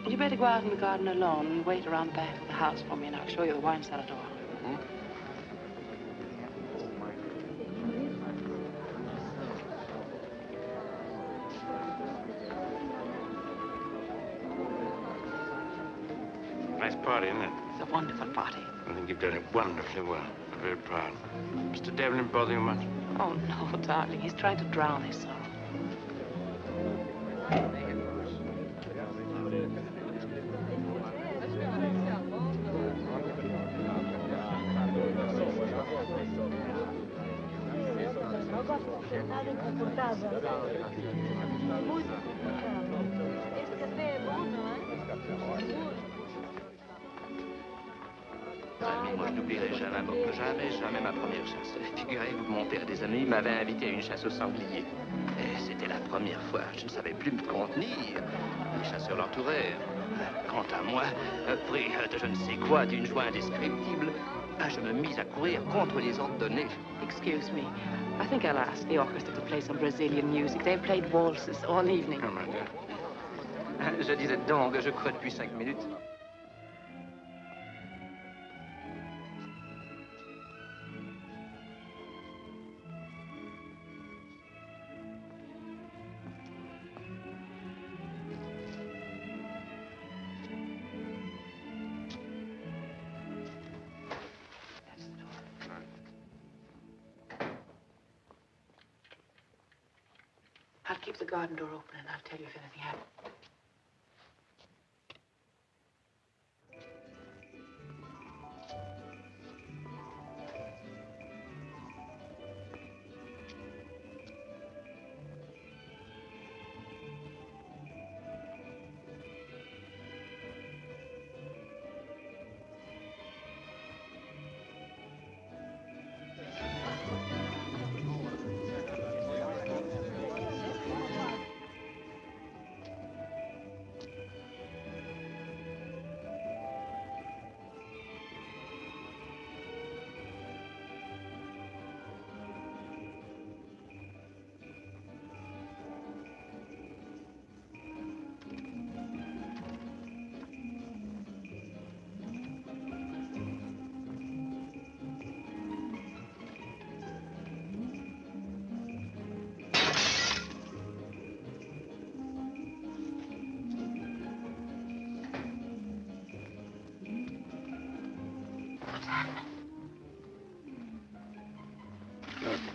You better go out in the garden alone and wait around the back of the house for me, and I'll show you the wine cellar door. Hmm? Nice party, isn't it? It's a wonderful party. I think you've done it wonderfully well. I'm very proud. Mr. Devlin bother you much? Oh, no, darling. He's trying to drown his sorrow. Moi, je n'oublierai jamais ma première chasse. Figurez-vous que mon père et des amis m'avaient invité à une chasse au sanglier. Et c'était la première fois. Je ne savais plus me contenir. Les chasseurs l'entourèrent. Quant à moi, pris de je ne sais quoi, d'une joie indescriptible, je me mis à courir contre les ordres donnés. Excuse me. I think I'll ask the orchestra to play some Brazilian music. They've played waltzes all evening. Come on, dear. Je disais donc, je courais depuis 5 minutes. I'll keep the garden door open and I'll tell you if anything happens.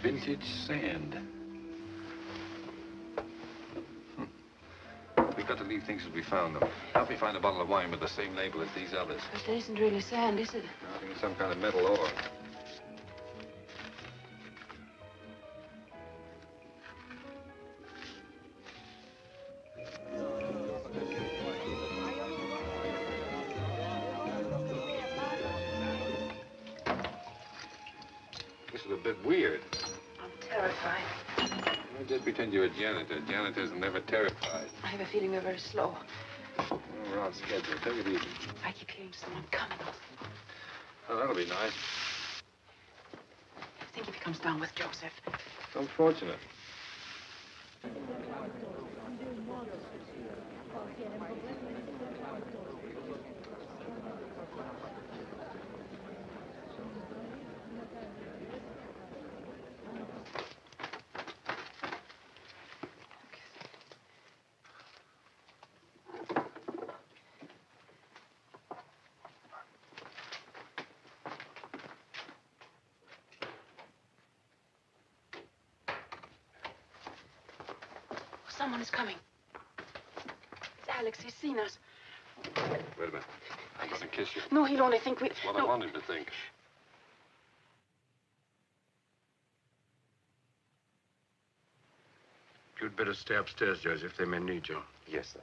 Vintage sand. We've got to leave things as we found them. Help me find a bottle of wine with the same label as these others. But it isn't really sand, is it? I think it's some kind of metal ore. This is a bit weird. I'm terrified. I just pretend you're a janitor. Janitors are never terrified. I have a feeling we're very slow. Oh, we're on schedule. Take it easy. I keep hearing someone coming. Oh, that'll be nice. Think if he comes down with Joseph. It's unfortunate. Someone is coming. It's Alex. He's seen us. Wait a minute. I'm going to kiss you. No, he'll only think we... That's what no. I want him to think. You'd better stay upstairs, Joseph. They may need you. Yes, sir.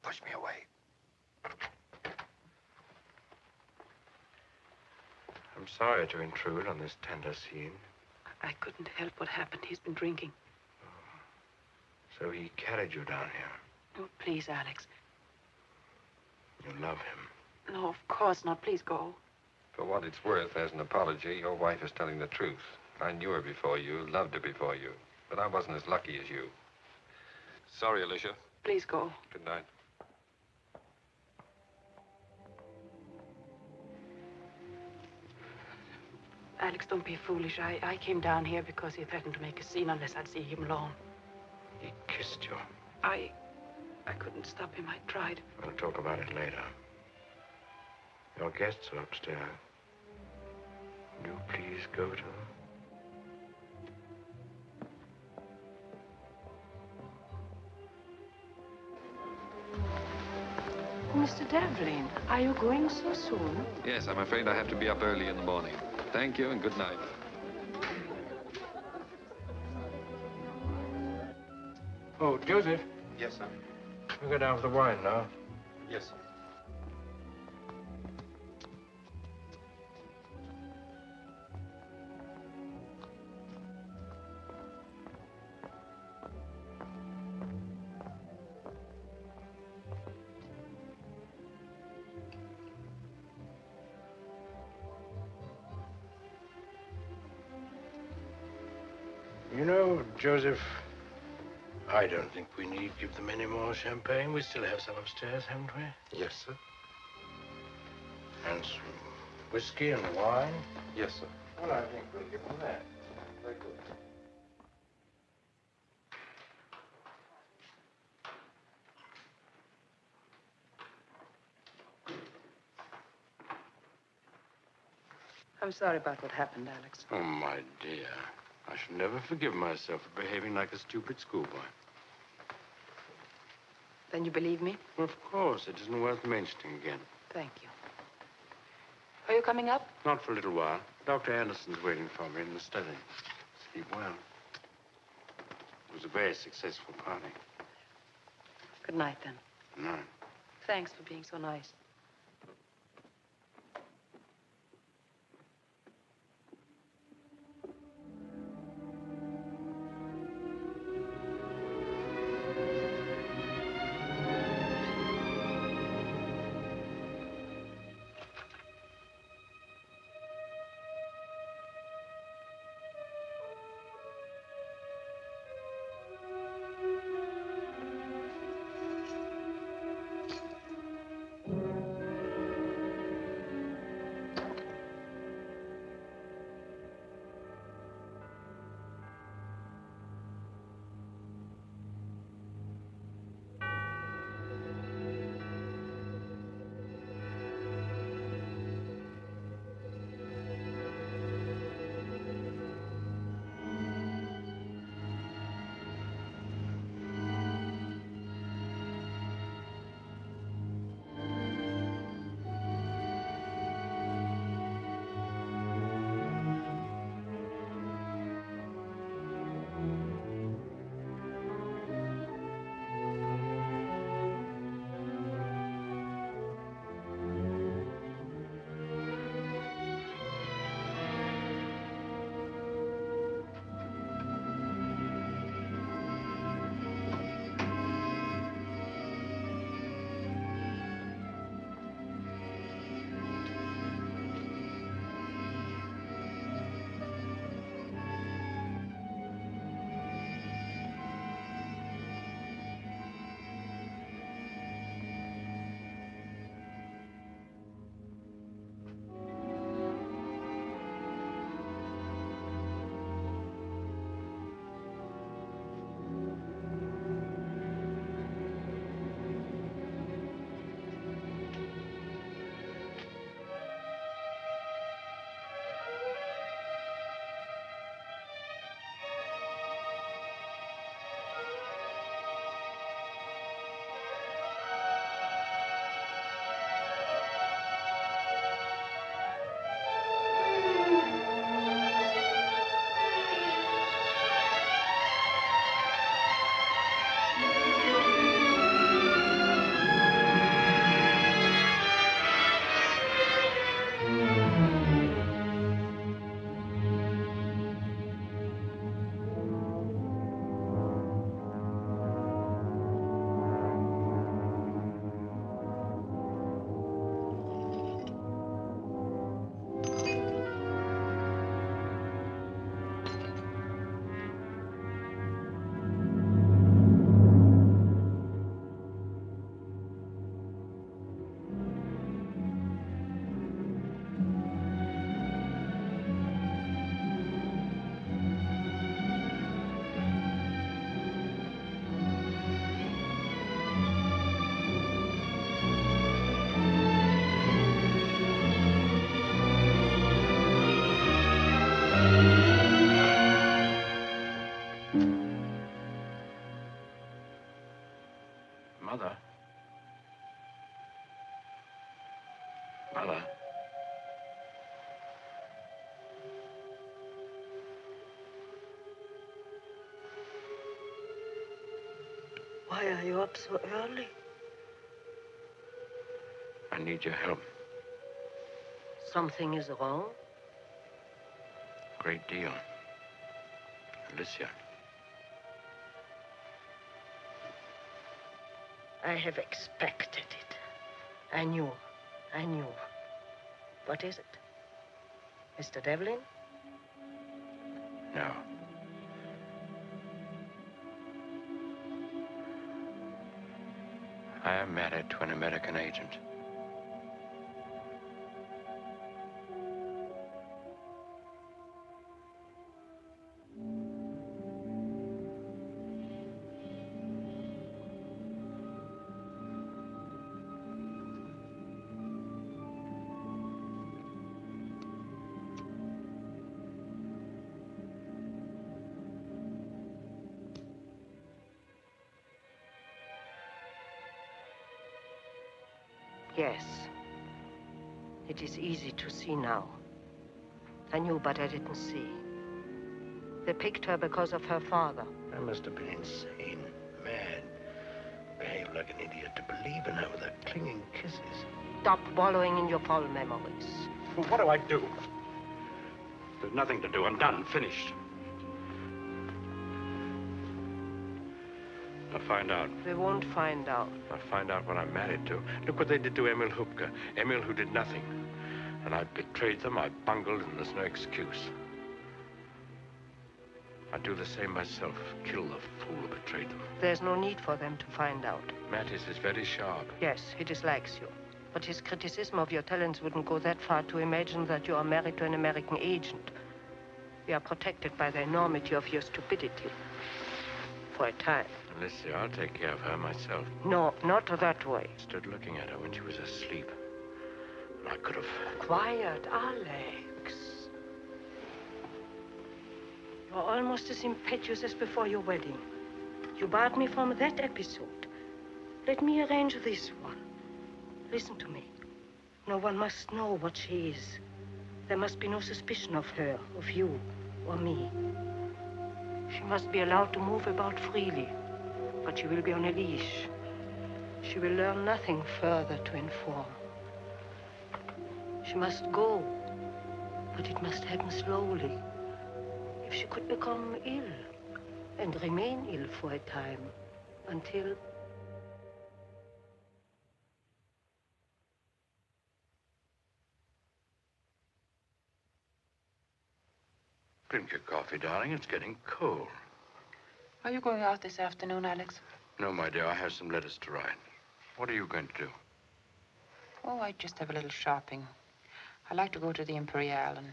Push me away. I'm sorry to intrude on this tender scene. I couldn't help what happened. He's been drinking. So he carried you down here. Oh, please, Alex. You love him. No, of course not. Please go. For what it's worth, as an apology, your wife is telling the truth. I knew her before you, loved her before you, but I wasn't as lucky as you. Sorry, Alicia. Please go. Good night. Alex, don't be foolish. I came down here because he threatened to make a scene unless I'd see him alone. He kissed you. I couldn't stop him. I tried. We'll talk about it later. Your guests are upstairs. Will you please go to them? Mr. Devlin, are you going so soon? Yes, I'm afraid I have to be up early in the morning. Thank you and good night. Oh, Joseph. Yes, sir. We'll go down for the wine now. Yes, sir. You know, Joseph, I don't think we need give them any more champagne. We still have some upstairs, haven't we? Yes, sir. And some whiskey and wine? Yes, sir. Well, I think we'll give them that. Very good. I'm sorry about what happened, Alex. Oh, my dear. I shall never forgive myself for behaving like a stupid schoolboy. Then you believe me? Well, of course. It isn't worth mentioning again. Thank you. Are you coming up? Not for a little while. Dr. Anderson's waiting for me in the study. Sleep well. It was a very successful party. Good night, then. Good night. Thanks for being so nice. Why are you up so early? I need your help. Something is wrong? Great deal. Alicia. I have expected it. I knew. What is it? Mr. Devlin? No. I am married to an American agent. Yes. It is easy to see now. I knew, but I didn't see. They picked her because of her father. I must have been insane, mad. Behaved like an idiot to believe in her with her clinging kisses. Stop wallowing in your foul memories. Well, what do I do? There's nothing to do. I'm done. Finished. I'll find out. They won't find out. I'll find out what I'm married to. Look what they did to Emil Hupke. Emil, who did nothing. And I betrayed them, I bungled, and there's no excuse. I'd do the same myself. Kill the fool who betrayed them. There's no need for them to find out. Mattis is very sharp. Yes, he dislikes you. But his criticism of your talents wouldn't go that far to imagine that you are married to an American agent. You are protected by the enormity of your stupidity. For a time. Alicia, I'll take care of her myself. No, not that way. I stood looking at her when she was asleep. And I could have... Quiet, Alex. You're almost as impetuous as before your wedding. You barred me from that episode. Let me arrange this one. Listen to me. No one must know what she is. There must be no suspicion of her, of you, or me. She must be allowed to move about freely, but she will be on a leash. She will learn nothing further to inform. She must go, but it must happen slowly. If she could become ill, and remain ill for a time, until... Drink your coffee, darling. It's getting cold. Are you going out this afternoon, Alex? No, my dear. I have some letters to write. What are you going to do? Oh, I just have a little shopping. I like to go to the Imperial, and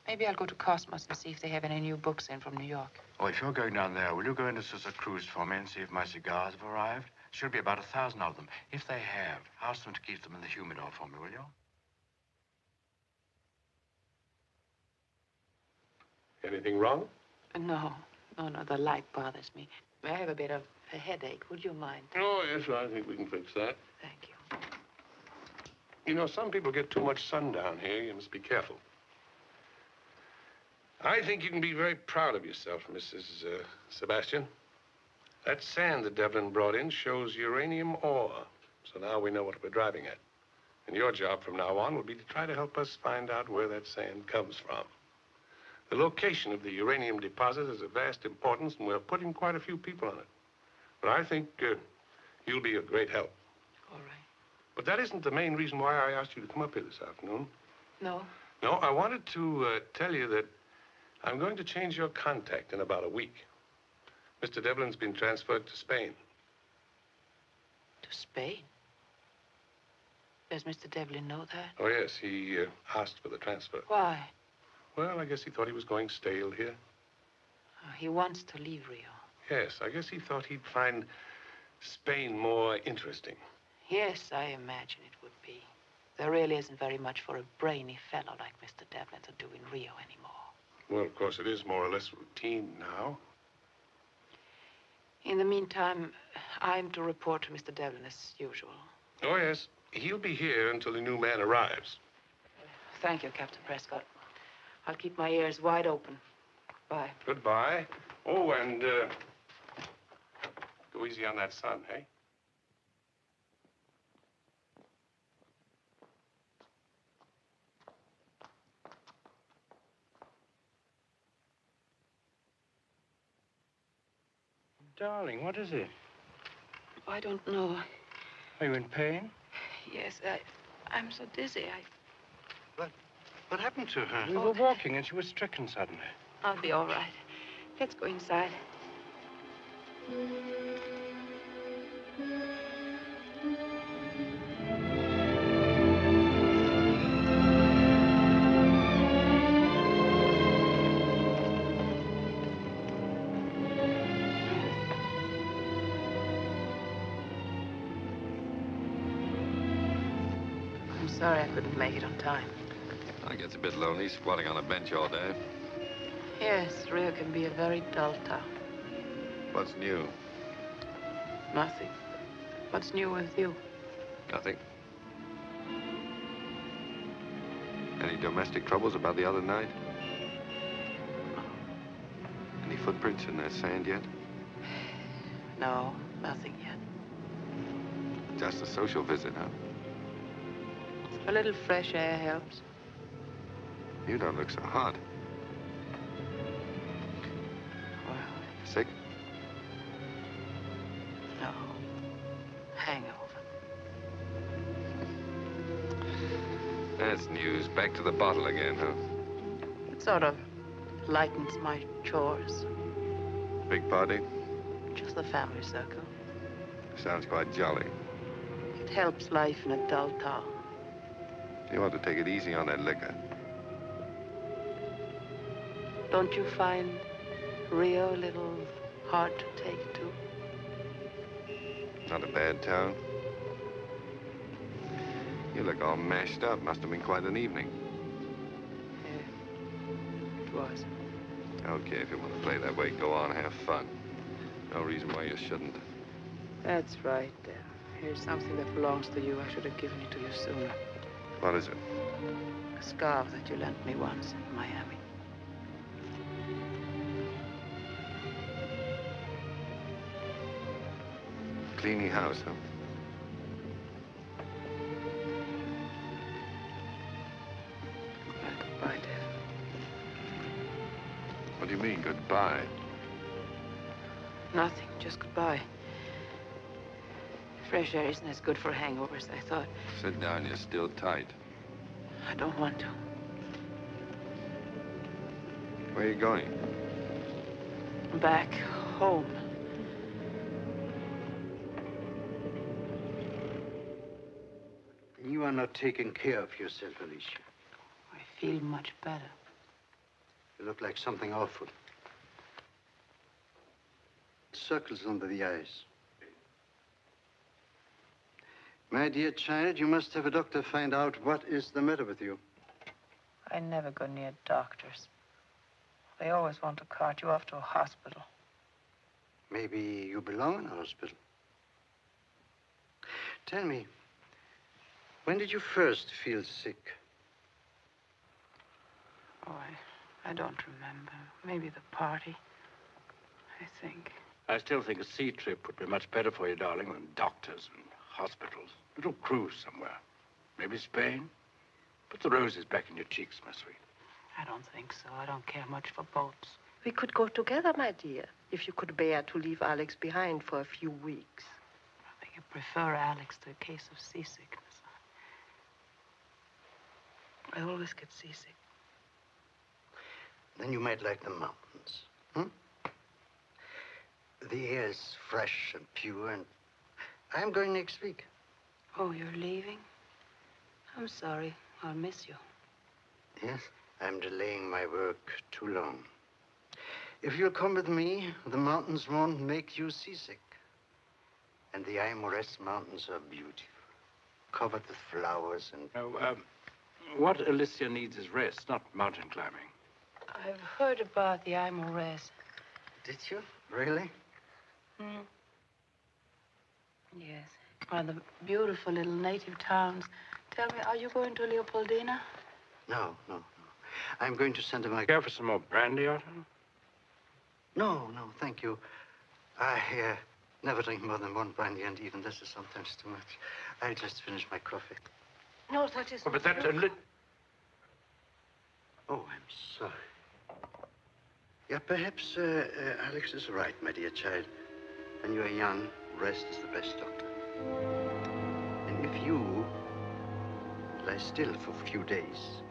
maybe I'll go to Cosmos and see if they have any new books in from New York. Oh, if you're going down there, will you go into Susa Cruz for me and see if my cigars have arrived? Should be about 1,000 of them. If they have, ask them to keep them in the humidor for me, will you? Anything wrong? No, the light bothers me. I have a bit of a headache. Would you mind? Oh, yes, I think we can fix that. Thank you. You know, some people get too much sun down here. You must be careful. I think you can be very proud of yourself, Mrs. Sebastian. That sand that Devlin brought in shows uranium ore. So now we know what we're driving at. And your job from now on will be to try to help us find out where that sand comes from. The location of the uranium deposit is of vast importance, and we're putting quite a few people on it. But I think you'll be a great help. All right. But that isn't the main reason why I asked you to come up here this afternoon. No? No, I wanted to tell you that I'm going to change your contact in about a week. Mr. Devlin's been transferred to Spain. To Spain? Does Mr. Devlin know that? Oh, yes, he asked for the transfer. Why? Well, I guess he thought he was going stale here. Oh, he wants to leave Rio. Yes, I guess he thought he'd find Spain more interesting. Yes, I imagine it would be. There really isn't very much for a brainy fellow like Mr. Devlin to do in Rio anymore. Well, of course, it is more or less routine now. In the meantime, I'm to report to Mr. Devlin as usual. Oh, yes. He'll be here until the new man arrives. Thank you, Captain Prescott. I'll keep my ears wide open. Bye. Goodbye. Oh, and Go easy on that sun, hey? Darling, what is it? I don't know. Are you in pain? Yes, I'm so dizzy. What happened to her? We were walking and she was stricken suddenly. I'll be all right. Let's go inside. I'm sorry I couldn't make it on time. I gets a bit lonely squatting on a bench all day. Yes, Rio can be a very dull town. What's new? Nothing. What's new with you? Nothing. Any domestic troubles about the other night? Any footprints in that sand yet? No, nothing yet. Just a social visit, huh? A little fresh air helps. You don't look so hot. Well, Sick? no. Hangover. That's news. Back to the bottle again, huh? It sort of lightens my chores. Big party? Just the family circle. Sounds quite jolly. It helps life in a dull town. You ought to take it easy on that liquor. Don't you find Rio a little hard to take to? Not a bad town. You look all mashed up. Must have been quite an evening. Yeah, it was. Okay, if you want to play that way, go on, have fun. No reason why you shouldn't. That's right. Here's something that belongs to you. I should have given it to you sooner. What is it? A scarf that you lent me once in Miami. Cleaning house, huh? Goodbye, Dad. What do you mean, goodbye? Nothing, just goodbye. Fresh air isn't as good for hangovers, I thought. Sit down, you're still tight. I don't want to. Where are you going? Back home. You are not taking care of yourself, Alicia. I feel much better. You look like something awful. Circles under the eyes. My dear child, you must have a doctor find out what is the matter with you. I never go near doctors. They always want to cart you off to a hospital. Maybe you belong in a hospital. Tell me, when did you first feel sick? Oh, I don't remember. Maybe the party, I think. I still think a sea trip would be much better for you, darling, than doctors and hospitals. A little cruise somewhere. Maybe Spain. Put the roses back in your cheeks, my sweet. I don't think so. I don't care much for boats. We could go together, my dear, if you could bear to leave Alex behind for a few weeks. I think I prefer Alex to a case of seasickness. I always get seasick. Then you might like the mountains, hmm? The air is fresh and pure, and I'm going next week. Oh, you're leaving? I'm sorry. I'll miss you. Yes, I'm delaying my work too long. If you'll come with me, the mountains won't make you seasick. And the Aimores Mountains are beautiful, covered with flowers and... Oh, what Alicia needs is rest, not mountain climbing. I've heard about the Aimores. Did you? Really? Hmm. Yes. Well, the beautiful little native towns. Tell me, are you going to Leopoldina? No. I'm going to Santa Maria. Care for some more brandy, Otto? No, thank you. I Never drink more than one brandy, and even this is sometimes too much. I'll just finish my coffee. No, that isn't. Oh, but that... Oh, I'm sorry. Yeah, perhaps Alex is right, my dear child. When you are young, rest is the best doctor. And if you lie still for a few days,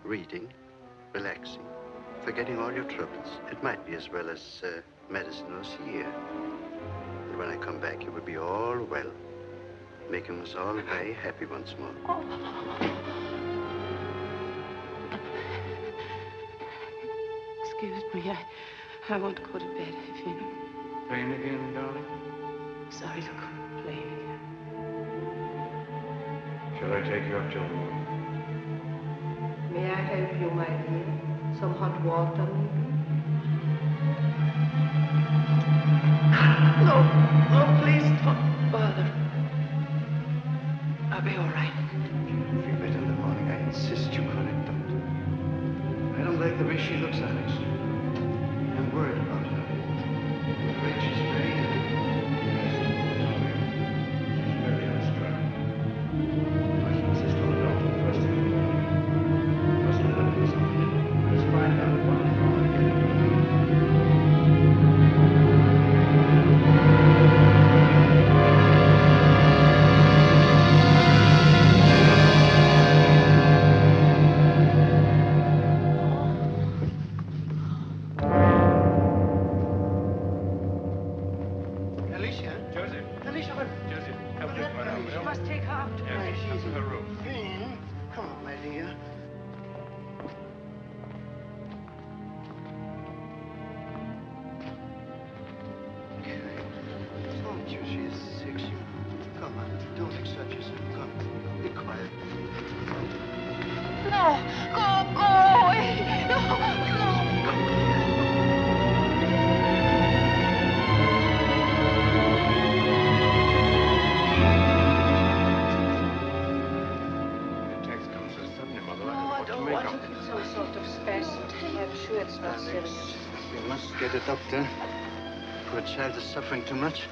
reading, relaxing, forgetting all your troubles, it might be as well as medicine was here. And when I come back, you will be all well, making us all very happy once more. Excuse me, I want to go to bed. If you... Playing again, darling? Sorry to complain again. Shall I take you up to the room? May I help you, my dear? Some hot water, maybe? No, no, please don't bother. I'll be all right. She'll feel better in the morning. I insist you call it, doctor. I don't like the way she looks, Alex. I'm worried about her. The rate she's very ill. She's very unstrung. I should insist on the doctor first thing in the morning. Must let her do something. Let's find out what's wrong and get it done. Alicia? Joseph. Alicia, what? Joseph, help this one out. You must take her out. Yes, up to her room. Come on, my dear. Don't you? She is sick. Come on. Don't excite yourself. Come. Be quiet. No, go away. No. The text comes so suddenly, Mother. No, I I don't don't know what want to to make of get some sort of spasm. I'm sure it's not serious. We must get a doctor. Poor child is suffering too much.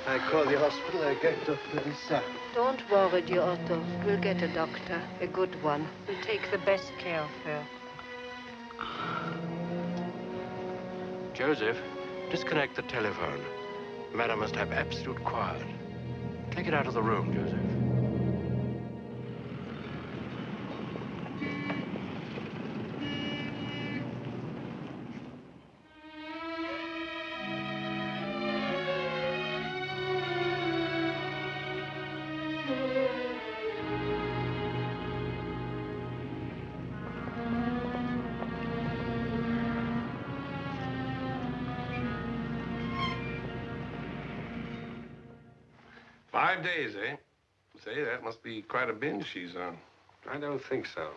I call the hospital. I get Dr. Lisa. Don't worry, dear Otto. We'll get a doctor, a good one. We'll take the best care of her. Joseph, disconnect the telephone. Madam must have absolute quiet. Take it out of the room, Joseph. "5 days, eh? Say, that must be quite a binge she's on." I don't think so.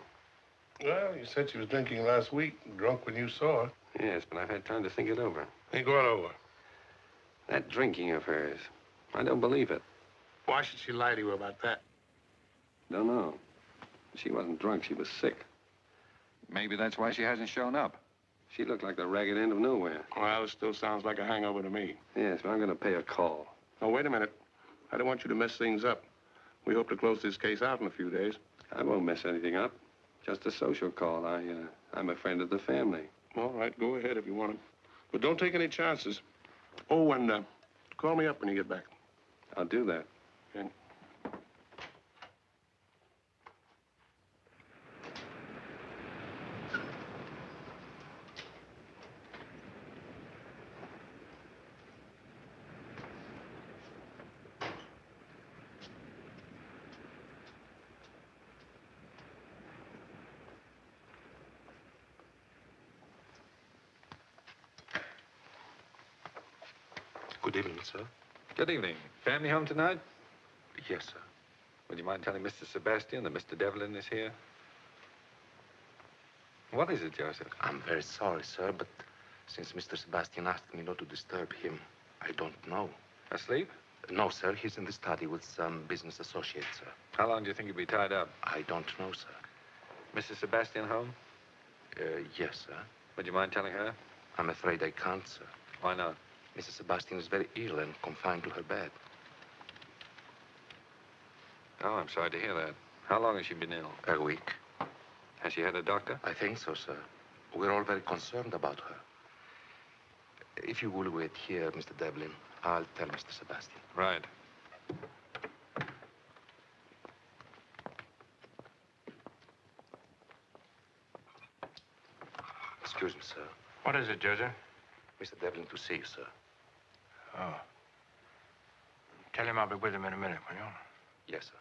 Well, you said she was drinking last week, drunk when you saw her. Yes, but I've had time to think it over. Think what over? That drinking of hers, I don't believe it. Why should she lie to you about that? Don't know. She wasn't drunk, she was sick. Maybe that's why she hasn't shown up. She looked like the ragged end of nowhere. Well, it still sounds like a hangover to me. Yes, but I'm going to pay a call. Oh, wait a minute. I don't want you to mess things up. We hope to close this case out in a few days. I won't mess anything up. Just a social call. I'm a friend of the family. All right, go ahead if you want to. But don't take any chances. Oh, and call me up when you get back. I'll do that. Okay. Good evening, sir. Good evening. Family home tonight? Yes, sir. Would you mind telling Mr. Sebastian that Mr. Devlin is here? What is it, Joseph? I'm very sorry, sir, but since Mr. Sebastian asked me not to disturb him, I don't know. Asleep? No, sir. He's in the study with some business associates, sir. How long do you think he'll be tied up? I don't know, sir. Mrs. Sebastian home? Yes, sir. Would you mind telling her? I'm afraid I can't, sir. Why not? Mrs. Sebastian is very ill and confined to her bed. Oh, I'm sorry to hear that. How long has she been ill? A week. Has she had a doctor? I think so, sir. We're all very concerned about her. If you will wait here, Mr. Devlin, I'll tell Mr. Sebastian. Right. Excuse me, sir. What is it, Joseph? Mr. Devlin to see you, sir. Oh. Tell him I'll be with him in a minute, will you? Yes, sir.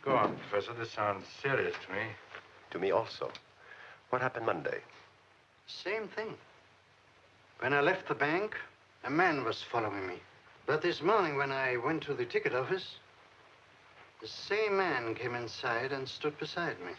Go on, Professor. This sounds serious to me. To me also. What happened Monday? Same thing. When I left the bank, a man was following me. But this morning, when I went to the ticket office, the same man came inside and stood beside me.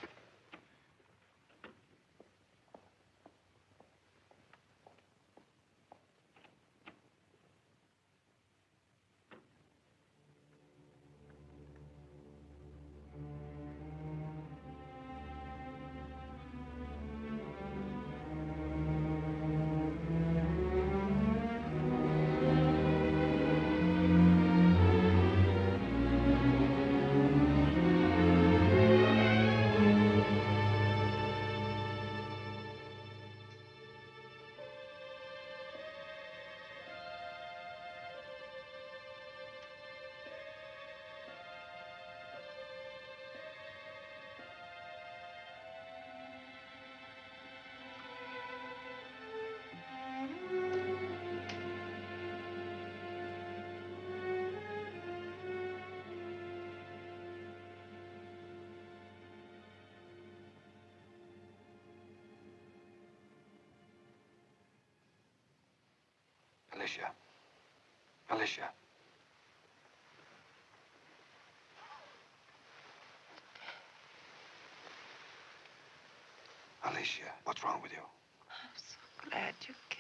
Alicia. Alicia. Alicia, what's wrong with you? I'm so glad you came.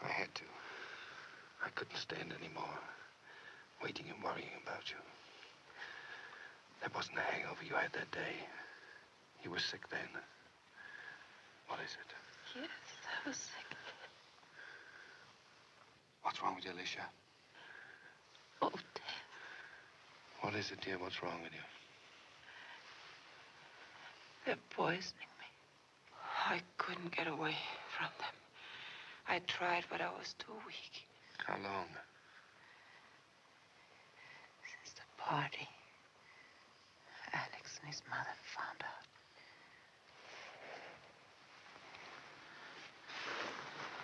I had to. I couldn't stand anymore. Waiting and worrying about you. That wasn't the hangover you had that day. You were sick then. What is it? Yes, I was sick. What's wrong with you, Alicia? Oh, Dad. What is it, dear? What's wrong with you? They're poisoning me. I couldn't get away from them. I tried, but I was too weak. How long? Since the party. Alex and his mother found out.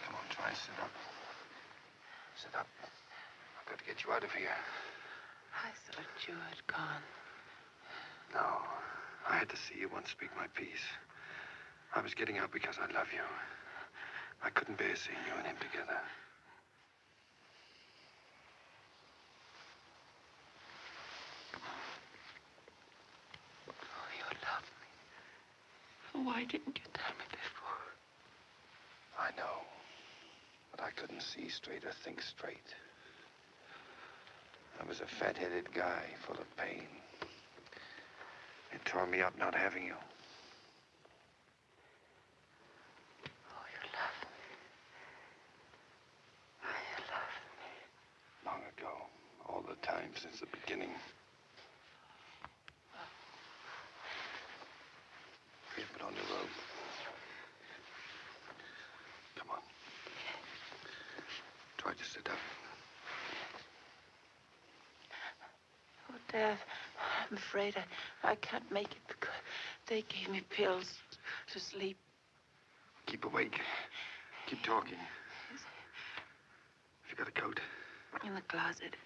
Come on, try and sit up. Sit up. I've got to get you out of here. I thought you had gone. No. I had to see you once speak my piece. I was getting out because I love you. I couldn't bear seeing you and him together. Oh, you love me. Why didn't you tell me before? I know. But I couldn't see straight or think straight. I was a fat-headed guy full of pain. It tore me up not having you. Oh, you love me. You love me. Long ago. All the time since the beginning. Here, put on your robe. Come on. Try to sit up. Oh, Dad, I'm afraid I can't make it because they gave me pills to sleep. Keep awake. Keep talking. Have you got a coat? In the closet.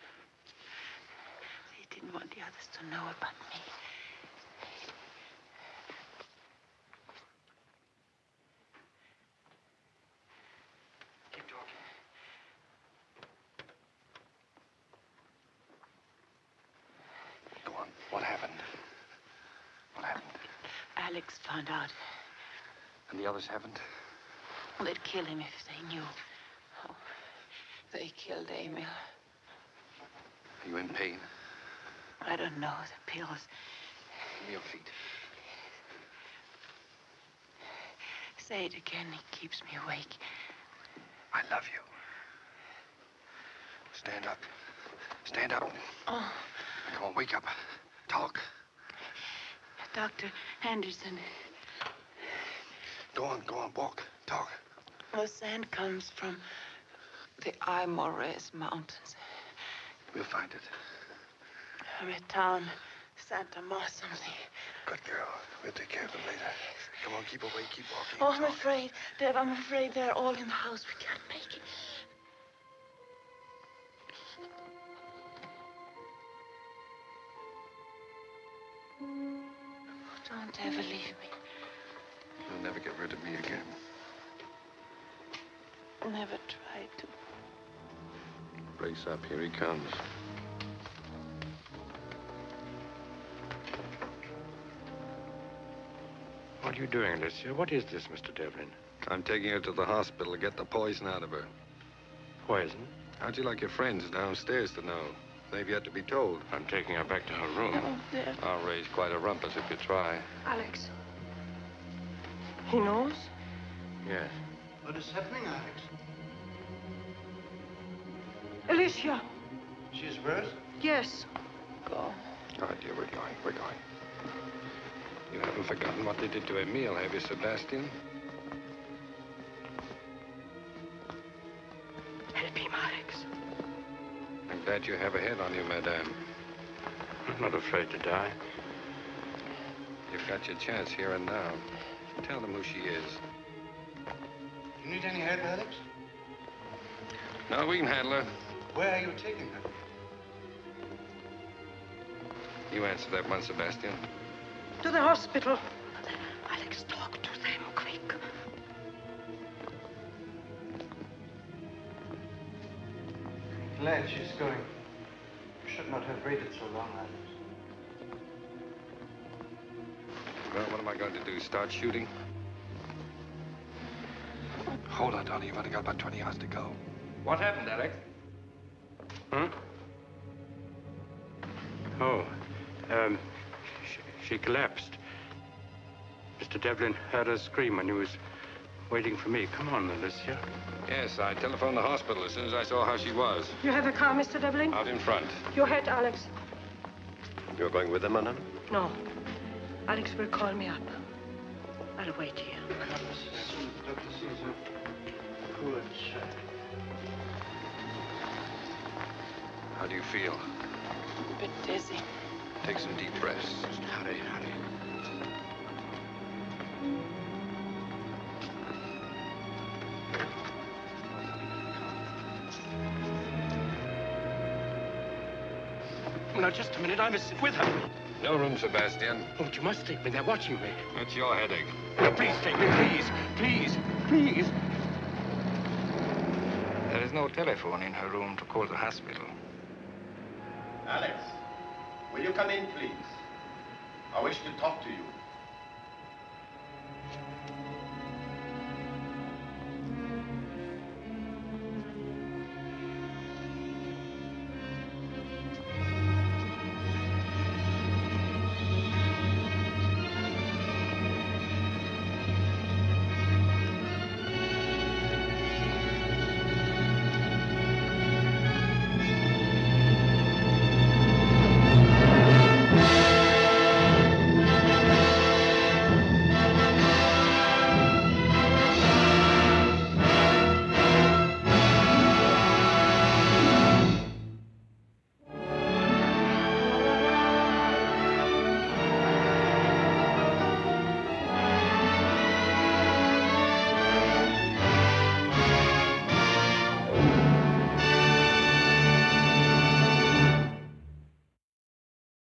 They didn't want the others to know about me. Keep talking. Go on. What happened? What happened? Alex found out. And the others haven't? They'd kill him if they knew. Oh, they killed Emil. Are you in pain? I don't know. The pills. Give me your feet. Say it again. He keeps me awake. I love you. Stand up. Stand up. Oh. Come on, wake up. Talk. Dr. Anderson. Go on, walk. Talk. The sand comes from the Aimores Mountains. We'll find it. From a town, Santa Ma something. Good girl. We'll take care of them later. Come on, keep awake, keep walking. Oh, I'm afraid, Dev, I'm afraid they're all in the house. We can't make it. Oh, don't ever leave me. You'll never get rid of me again. Never tried to. Brace up, here he comes. What are you doing, Alicia? What is this, Mr. Devlin? I'm taking her to the hospital to get the poison out of her. Poison? How'd you like your friends downstairs to know? They've yet to be told. I'm taking her back to her room. Oh, Dev. I'll raise quite a rumpus if you try. Alex. He knows? Yes. What is happening, Alex? Alicia. She's worse? Yes. Go. All right, dear, we're going. You haven't forgotten what they did to Emile, have you, Sebastian? Help him, Alex. I'm glad you have a head on you, madame. I'm not afraid to die. You've got your chance here and now. Tell them who she is. You need any help, Alex? No, we can handle her. Where are you taking her? You answer that one, Sebastian. To the hospital. Alex, talk to them, quick. Glad she's going. You should not have waited so long, Alex. Well, what am I going to do, start shooting? Hold on, Donnie. You've only got about 20 yards to go. What happened, Alex? Huh? Oh, she collapsed. Mr. Devlin heard her scream when he was waiting for me. Come on, Alicia. Yes, I telephoned the hospital as soon as I saw how she was. You have a car, Mr. Devlin? Out in front. Your head, Alex. You're going with them, madame? No. Alex will call me up. I'll wait here. Dr. Caesar. Poor child. How do you feel? A bit dizzy. Take some deep breaths. Hurry. Now, just a minute. I must sit with her. No room, Sebastian. Oh, but you must take me. They're watching me. That's your headache. Now, please take me, please. Please. Please. There is no telephone in her room to call the hospital. Alex, will you come in, please? I wish to talk to you.